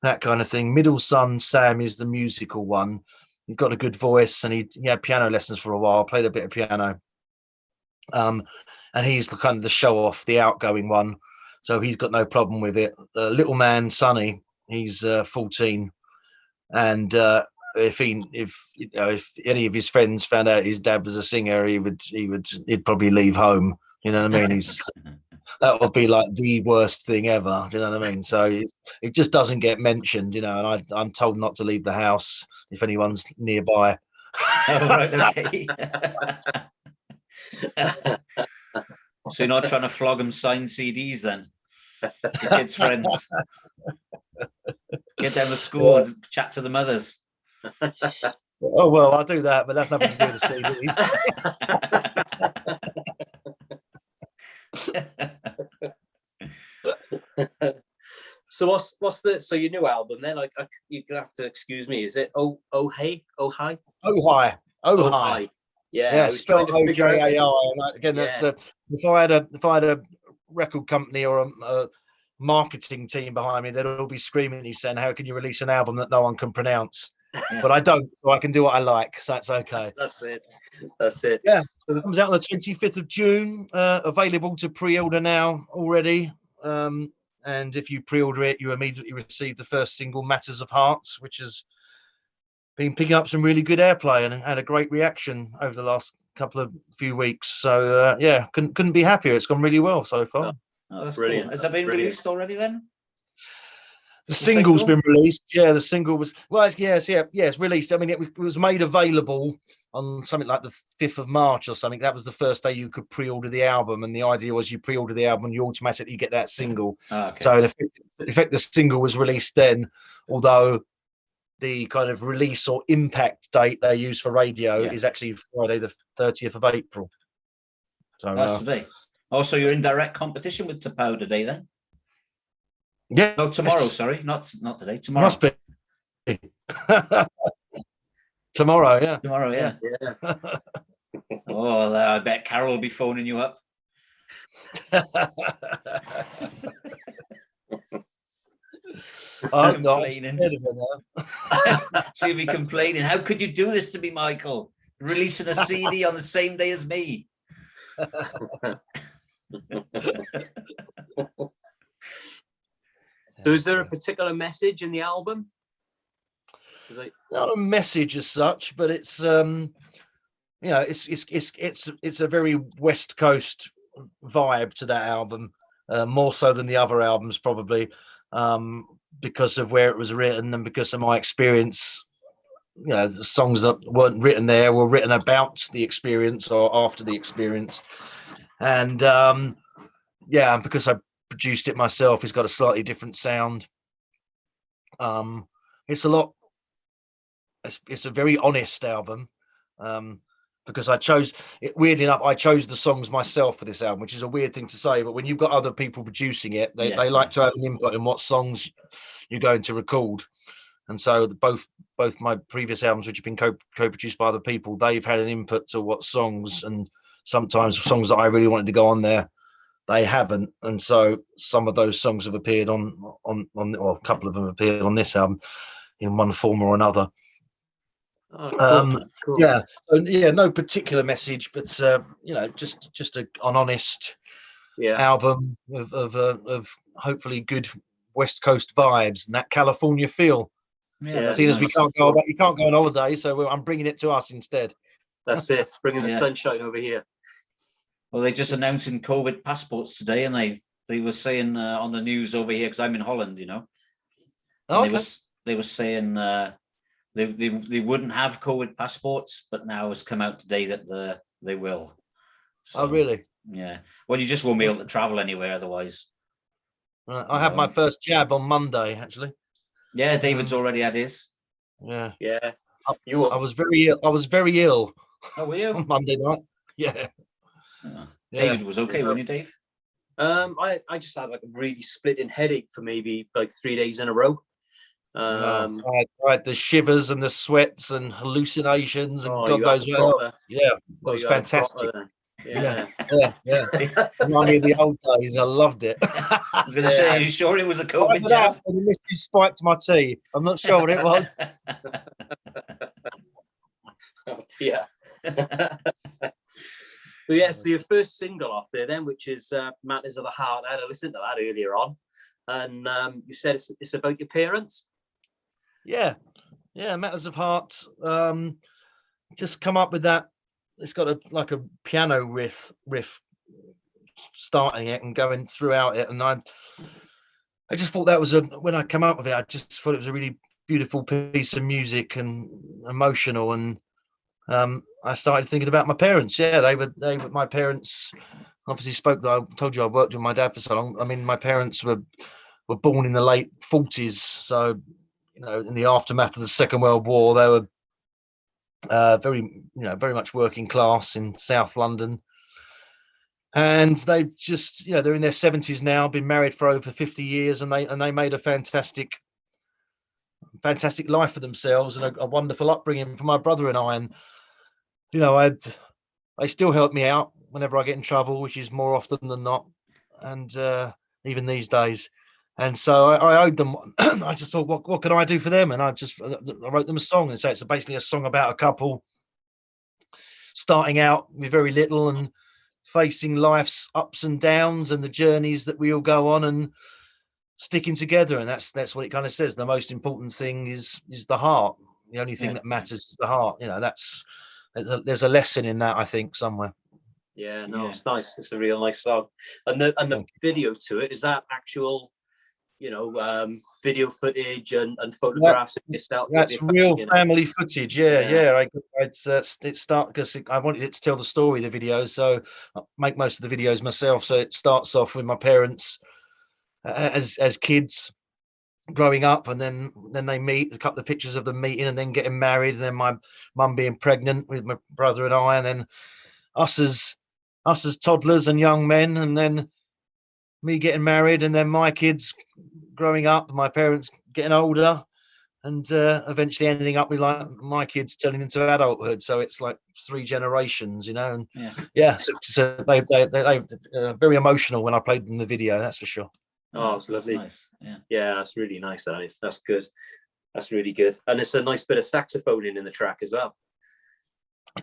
that kind of thing. Middle son Sam is the musical one. He's got a good voice, and he had piano lessons for a while. Played a bit of piano, and he's the kind of the show off, the outgoing one. So he's got no problem with it. Little man Sonny, he's 14, and if any of his friends found out his dad was a singer, he'd probably leave home. You know what I mean? That would be like the worst thing ever. You know what I mean? So it just doesn't get mentioned, you know. And I'm told not to leave the house if anyone's nearby. Oh, right, okay. So you're not trying to flog them signed CDs then? Your kids' friends. Get down to school and chat to the mothers. Oh, well, I'll do that, but that's nothing to do with the CDs. So your new album then? Like, you're gonna have to excuse me. Is it Oh Hi? Yeah, spelled OJAI. And again, that's if I had a record company or a marketing team behind me, they'd all be screaming at me saying, "How can you release an album that no one can pronounce?" Yeah. But I don't, so I can do what I like, so that's okay. That's it. Yeah, so it comes out on the 25th of June. Available to pre-order now already. And if you pre-order it, you immediately receive the first single, "Matters of Hearts," which has been picking up some really good airplay and had a great reaction over the last few weeks. So yeah, couldn't be happier. It's gone really well so far. Oh, that's brilliant. Cool. Has that been released already then? The single's been released. Yeah, the single was it's released. I mean, it was made available on something like the 5th of March or something. That was the first day you could pre-order the album, and the idea was you pre-order the album and you automatically get that single. Oh, okay. So in effect, the single was released then, although the kind of release or impact date they use for radio is actually Friday the 30th of April. So that's today. Also, you're in direct competition with Tapao today then? Yeah. No, tomorrow. Sorry, not today. Tomorrow. Must be. Tomorrow, yeah. Tomorrow, yeah. Oh, I bet Carol will be phoning you up. I'm not complaining. She'll be complaining. How could you do this to me, Michael? Releasing a CD on the same day as me. So is there a particular message in the album? Not a message as such, but it's it's a very West Coast vibe to that album, more so than the other albums probably, because of where it was written and because of my experience. You know, the songs that weren't written there were written about the experience or after the experience, and because I produced it myself, it's got a slightly different sound. It's a very honest album, because I chose it. Weirdly enough, I chose the songs myself for this album, which is a weird thing to say, but when you've got other people producing it, they like to have an input in what songs you're going to record. And so both my previous albums, which have been co-produced by other people, they've had an input to what songs, and sometimes songs that I really wanted to go on there, they haven't. And so some of those songs have appeared on or a couple of them appeared on this album in one form or another. Oh, cool. No particular message, but just an honest album of hopefully good West Coast vibes and that California feel. Seeing as we can't go on holiday, so I'm bringing it to us instead. That's it, bringing the sunshine over here. Well, they're just announcing COVID passports today, and they They were saying on the news over here, because I'm in Holland, you know, and Okay. they were saying they wouldn't have COVID passports, but now it's come out today that they will. So, Oh, really? Yeah. Well, you just won't be able to travel anywhere otherwise. Right. I had my first jab on Monday, actually. Yeah, David's already had his. Yeah. Yeah. I was very ill. I was very ill Oh, were you? on Monday night. Yeah. Oh. Yeah. David was okay, weren't you, Dave? I just had like a really splitting headache for maybe like 3 days in a row. I had the shivers and the sweats and hallucinations and God you had knows the what else. proper. Yeah, it Well, was you had a fantastic. proper Yeah, then. yeah. Remind me of the old days. I loved it. I was going to say, are you sure it was a I COVID don't know, jab? and the missus spiked my tea. I'm not sure what it was. Oh dear. So yeah, so your first single off there then, which is Matters of the Heart. I had to listen to that earlier on, and you said it's about your parents. Yeah, Matters of Heart. Just come up with that. It's got like a piano riff starting it and going throughout it, and I just thought that was when I come up with it, I just thought it was a really beautiful piece of music and emotional, and I started thinking about my parents. Yeah, they were my parents. Obviously, I told you I worked with my dad for so long. I mean, my parents were born in the late 40s, so you know, in the aftermath of the Second World War, they were very much working class in South London, and they've just they're in their 70s now, been married for over 50 years, and they made a fantastic life for themselves and a wonderful upbringing for my brother and I. And they still help me out whenever I get in trouble, which is more often than not, and even these days. And so I owed them. I just thought, what can I do for them? And I wrote them a song. And so it's basically a song about a couple starting out with very little and facing life's ups and downs and the journeys that we all go on and sticking together. And that's what it kind of says. The most important thing is the heart. The only thing that matters is the heart. There's a lesson in that, I think, somewhere. Yeah, no, it's nice. It's a real nice song. And the video to it, is that actual, video footage and photographs? That's real family footage. Yeah. It start because I wanted it to tell the story of the video, so I make most of the videos myself. So it starts off with my parents as kids growing up, and then they meet, a couple of pictures of them meeting and then getting married, and then my mum being pregnant with my brother and I, and then us as toddlers and young men, and then me getting married, and then my kids growing up, my parents getting older, and eventually ending up with like my kids turning into adulthood. So it's like 3 generations, and so they very emotional when I played them the video, that's for sure. Oh, it's lovely. Nice. Yeah, that's really nice. That's good. That's really good. And it's a nice bit of saxophone in the track as well.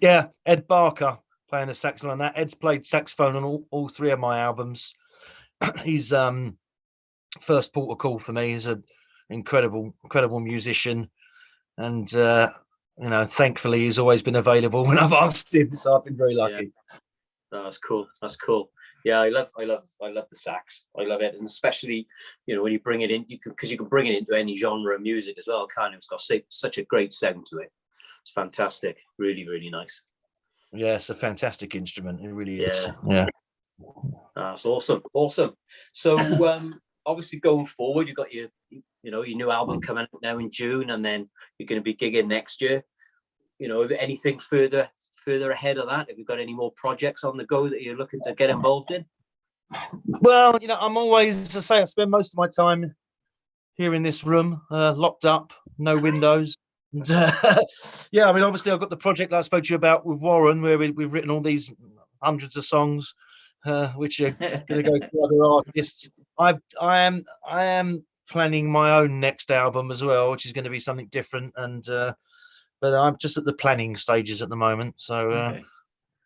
Yeah, Ed Barker playing the saxophone on that. Ed's played saxophone on all 3 of my albums. He's first port of call for me. He's an incredible musician, and thankfully he's always been available when I've asked him. So I've been very lucky. Yeah. Oh, that's cool. Yeah, I love the sax. I love it, and especially when you bring it in, because you can bring it into any genre of music as well. It's got such a great sound to it. It's fantastic. Really, really nice. Yeah, it's a fantastic instrument. It really is. That's awesome. So obviously going forward, you've got your new album coming out now in June, and then you're going to be gigging next year. Anything further ahead of that? Have you got any more projects on the go that you're looking to get involved in? Well, I'm always, I say, I spend most of my time here in this room, locked up, no windows. And, I mean, obviously I've got the project that I spoke to you about with Warren, where we've written all these hundreds of songs, which are going to go to other artists. I am planning my own next album as well, which is going to be something different, and but I'm just at the planning stages at the moment, so okay.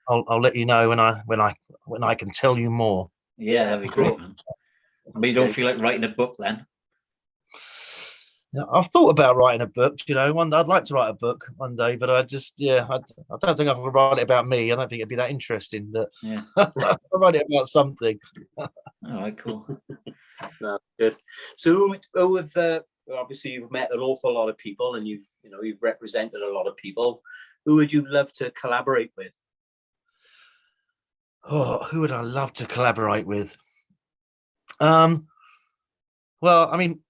I'll let you know when I can tell you more. Yeah, that'd be great, man. But you don't feel like writing a book then? I've thought about writing a book. I'd like to write a book one day, but I don't think I could write it about me. I don't think it'd be that interesting. But Yeah. I'll write it about something. All right, cool. No, good. So, obviously, you've met an awful lot of people, and you've represented a lot of people. Who would you love to collaborate with? Oh, who would I love to collaborate with? Well, I mean,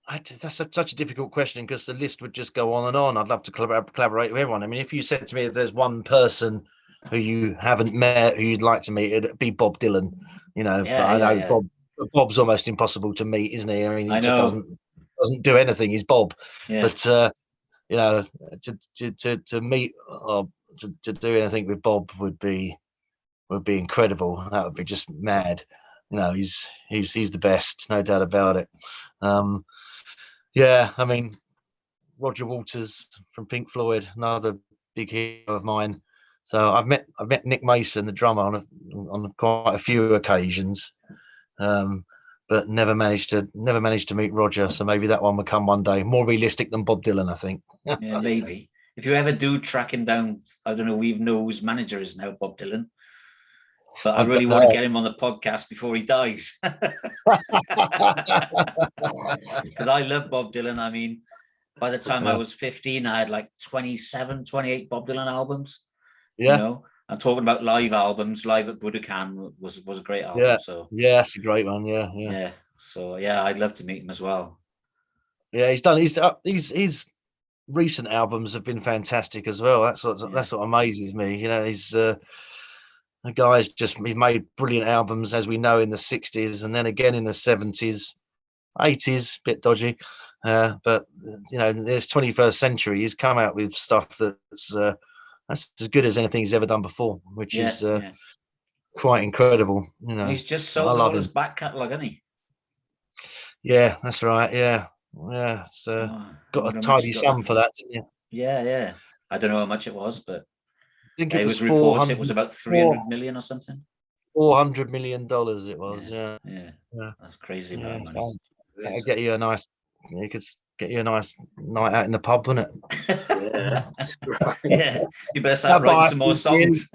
that's such a difficult question because the list would just go on and on. I'd love to collaborate with everyone. I mean, if you said to me if there's one person who you haven't met who you'd like to meet, it'd be Bob Dylan. Bob's almost impossible to meet, isn't he? I mean, he just doesn't do anything. He's Bob. Yeah. But to meet or to do anything with Bob would be incredible. That would be just mad. He's the best, no doubt about it. Yeah, I mean, Roger Waters from Pink Floyd, another big hero of mine. So I've met Nick Mason, the drummer, on quite a few occasions, but never managed to meet Roger. So maybe that one will come one day. More realistic than Bob Dylan, I think. Yeah, maybe. If you ever do track him down, I don't know. We know whose manager is now, Bob Dylan. But I really want to get him on the podcast before he dies. Because I love Bob Dylan. I mean, by the time I was 15, I had like 27, 28 Bob Dylan albums. Yeah. I'm talking about live albums. Live at Budokan was a great album. Yeah. So yeah, that's a great one. Yeah. So I'd love to meet him as well. Yeah, his recent albums have been fantastic as well. That's what amazes me. He's the guy's he made brilliant albums, as we know, in the 60s and then again in the 70s, 80s, bit dodgy. But in this 21st century, he's come out with stuff that's as good as anything he's ever done before, which is quite incredible. And he's just sold all his back catalogue, hasn't he? Yeah, that's right. Yeah. So got a tidy sum for that, didn't you? Yeah. I don't know how much it was, but I think it was reports it was about 300 million or something. $400 million it was. Yeah. That's crazy amount of money. That'll get you a nice. You could get you a nice night out in the pub, wouldn't it? Yeah, you better start writing some more songs.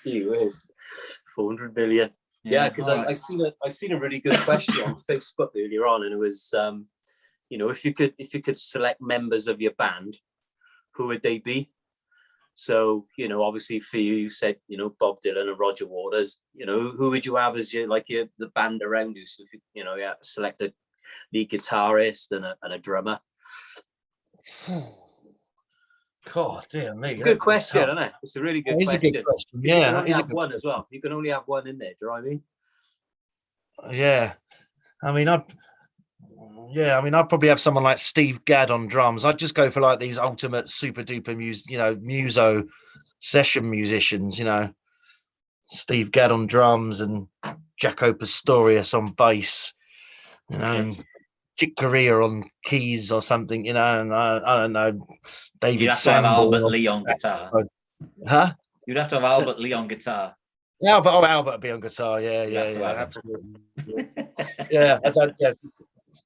Gee whiz, 400 million. Yeah, because I seen a really good question on Facebook earlier on, and it was, if you could select members of your band, who would they be? So, obviously for you said, Bob Dylan and Roger Waters, who would you have as the band around you? So if you select a lead guitarist and a drummer. God, dear me. It's a good question, isn't it? It's a really good question. Good question. Yeah, you can only have one as well. You can only have one in there. Do you know what I mean? Yeah. I mean, I'd probably have someone like Steve Gadd on drums. I'd just go for like these ultimate super duper muso session musicians, Steve Gadd on drums and Jaco Pastorius on bass, and Chick Corea on keys or something, and I don't know, David You'd have to have Albert Lee on guitar. Huh? You'd have to have Albert Lee on guitar. Yeah, but Albert would be on guitar. Yeah, absolutely. Yeah, I don't.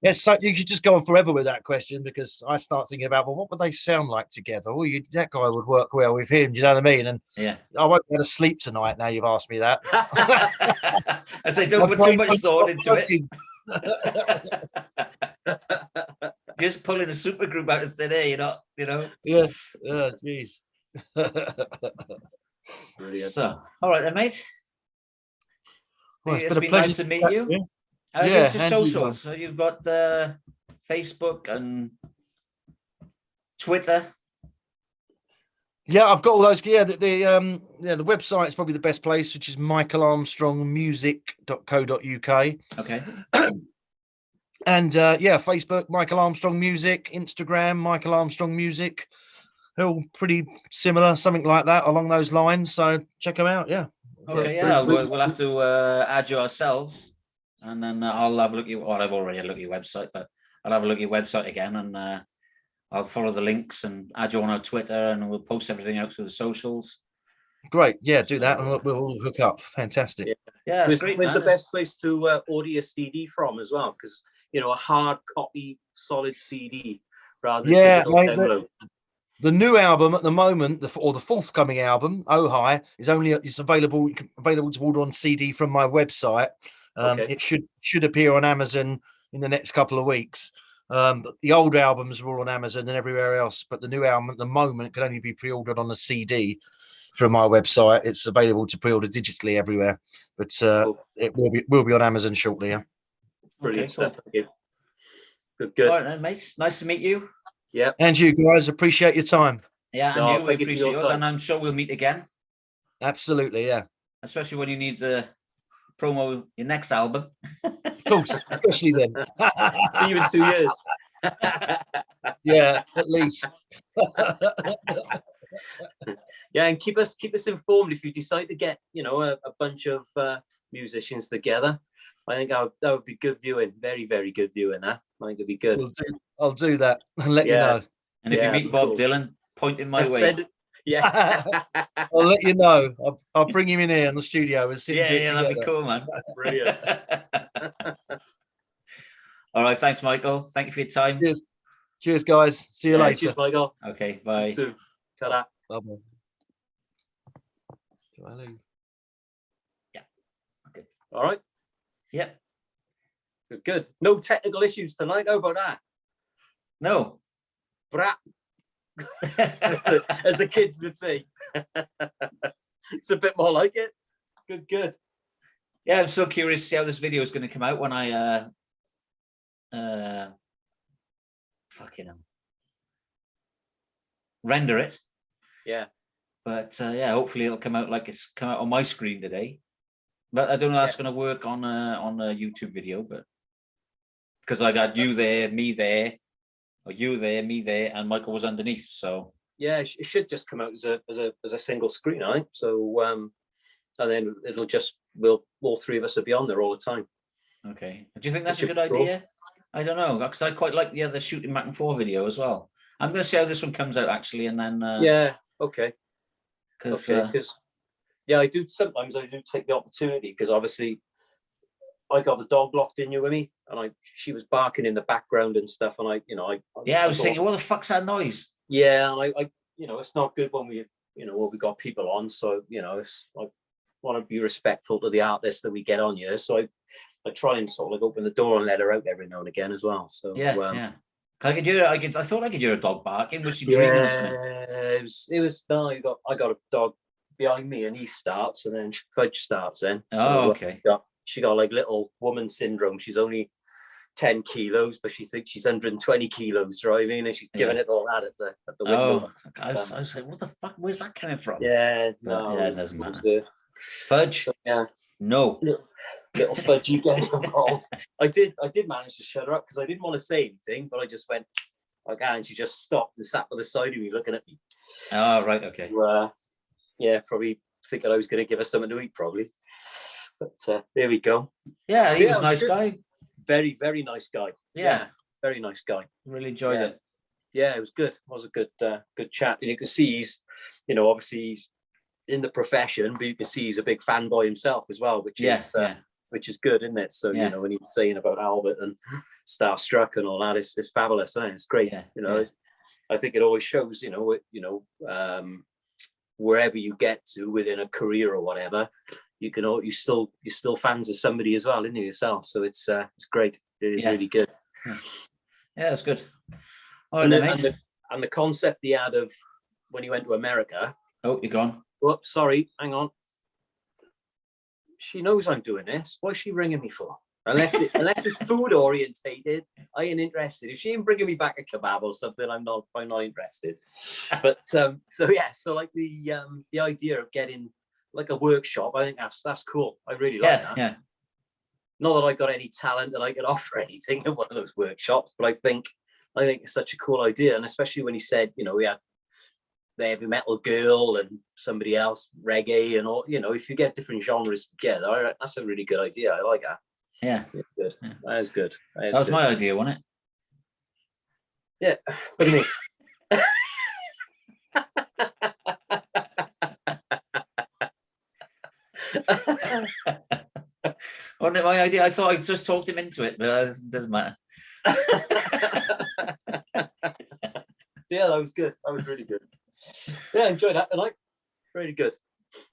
Yes, so you could just go on forever with that question because I start thinking about, well, what would they sound like together? Well, that guy would work well with him. Do you know what I mean? And I won't be able to sleep tonight. Now you've asked me that. I say, don't put too much thought into it. Just pulling a super group out of thin air, Yeah. Jeez. So, all right then, mate. Well, it's been nice to meet you. Give us the socials. So you've got Facebook and Twitter. Yeah, I've got all those. Yeah, the website is probably the best place, which is michaelarmstrongmusic.co.uk. Okay. And Facebook, Michael Armstrong Music, Instagram, Michael Armstrong Music. They're all pretty similar, something like that along those lines. So check them out. Yeah. Okay. We'll have to add you ourselves, and then I'll have a look at you. Well, I've already had a look at your website, but I'll have a look at your website again, and I'll follow the links and add you on our Twitter, and we'll post everything out through the socials. Great. Yeah, do that, and we'll hook up. Fantastic. Yeah, that's great. Where's the best place to order a CD from as well? Because, you know, a hard copy, solid CD rather than digital download. The new album at the moment, the forthcoming album, Oh Hi, it's available to order on CD from my website. It should appear on Amazon in the next couple of weeks. But the old albums were all on Amazon and everywhere else. But the new album at the moment can only be pre-ordered on a CD from my website. It's available to pre-order digitally everywhere, but it will be on Amazon shortly. Yeah. Brilliant stuff. Thank you. Good. All right, then, mate. Nice to meet you. Yeah. And you guys, appreciate your time. Yeah, and we appreciate yours, and I'm sure we'll meet again. Absolutely, yeah. Especially when you need to promo your next album. Of course, especially then. Even 2 years. Yeah, at least. Yeah, and keep us informed if you decide to get, you know, a bunch of musicians together. I think that would be good viewing. Very, very good viewing. I think it'd be good. I'll do that and let you know. And if you meet Bob Dylan, point in my way. Yeah. I'll let you know. I'll bring him in here in the studio and that'd be cool, man. Brilliant. All right, thanks, Michael. Thank you for your time. Cheers, guys. See you later. Cheers, Michael. Okay, bye. See you soon. Ta-da. Bye-bye. Do I leave? Yeah. Okay. All right. Yep. Good. No technical issues tonight. How about that? No. Brat. As the kids would say. It's a bit more like it. Good. Yeah, I'm so curious to see how this video is going to come out when I render it. Yeah. But hopefully it'll come out like it's come out on my screen today. But I don't know how that's going to work on a YouTube video, but because I got you there, me there, or you there, me there, and Michael was underneath. So yeah, it should just come out as a single screen, I think. So and then it'll just all three of us will be on there all the time. Okay. Do you think that's a good idea? I don't know, because I quite like the other shooting back and forth video as well. I'm going to see how this one comes out actually, and then okay. Because I do take the opportunity, because obviously I got the dog locked in with me, and she was barking in the background and stuff, and I was thinking, what the fuck's that noise? Yeah, and I it's not good when we got people on, so I want to be respectful to the artists that we get on here, so I try and sort of open the door and let her out every now and again as well. So yeah. I thought I could hear a dog barking. Was she dreaming or something? It was. No, I got a dog behind me, and he starts, and then Fudge starts. Then. Okay. She got like little woman syndrome. She's only 10 kilos, but she thinks she's 120 kilos. Right? I mean, and she's giving it all that at the window. I was like, what the fuck? Where's that coming from? Yeah, it doesn't matter. Fudge. So, yeah. No. Little Fudge, you get involved. I did manage to shut her up, because I didn't want to say anything, but I just went like, and she just stopped and sat by the side of me looking at me. Oh, right, okay. Probably thinking I was going to give her something to eat, probably. But there we go. Yeah, he was a nice guy. Very, very nice guy. Yeah, very nice guy. Really enjoyed it. Yeah, it was good. It was a good chat. And you can see he's, obviously he's in the profession, but you can see he's a big fanboy himself as well, which is good, isn't it? So when he's saying about Albert and Starstruck and all that, it's fabulous, isn't it? It's great. I think it always shows, wherever you get to within a career or whatever, you're still fans of somebody as well, isn't you, yourself? So it's great. It is really good. Yeah, it's good. All and, right, and the concept he had of when he went to America. Oh, you're gone. Oh, sorry, hang on. She knows I'm doing this. What's she ringing me for? Unless it's food orientated, I ain't interested. If she ain't bringing me back a kebab or something, I'm not interested. But so like the idea of getting like a workshop, I think that's cool. I really like that. Yeah. Not that I got any talent that I could offer anything in one of those workshops, but I think it's such a cool idea, and especially when he said, we had the heavy metal girl and somebody else reggae and all. If you get different genres together, that's a really good idea. I like that. Yeah, good. Yeah. That is good. That was my idea, wasn't it? Yeah. What do you mean? wasn't my idea. I thought I just talked him into it, but it doesn't matter. Yeah, that was good. That was really good. Yeah, I enjoyed that tonight. Really good.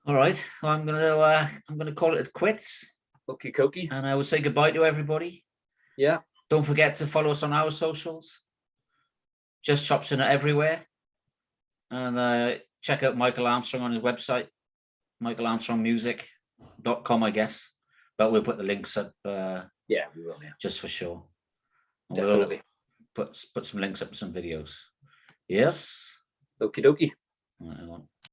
All right. Well, I'm gonna call it quits. Okie dokie. And I will say goodbye to everybody. Yeah. Don't forget to follow us on our socials. Just CHOPSING everywhere. And check out Michael Armstrong on his website, michaelarmstrongmusic.com, I guess. But we'll put the links up. Yeah, we will. Yeah, just for sure. And definitely. We'll put some links up to some videos. Yes. Okie dokie. Hang on.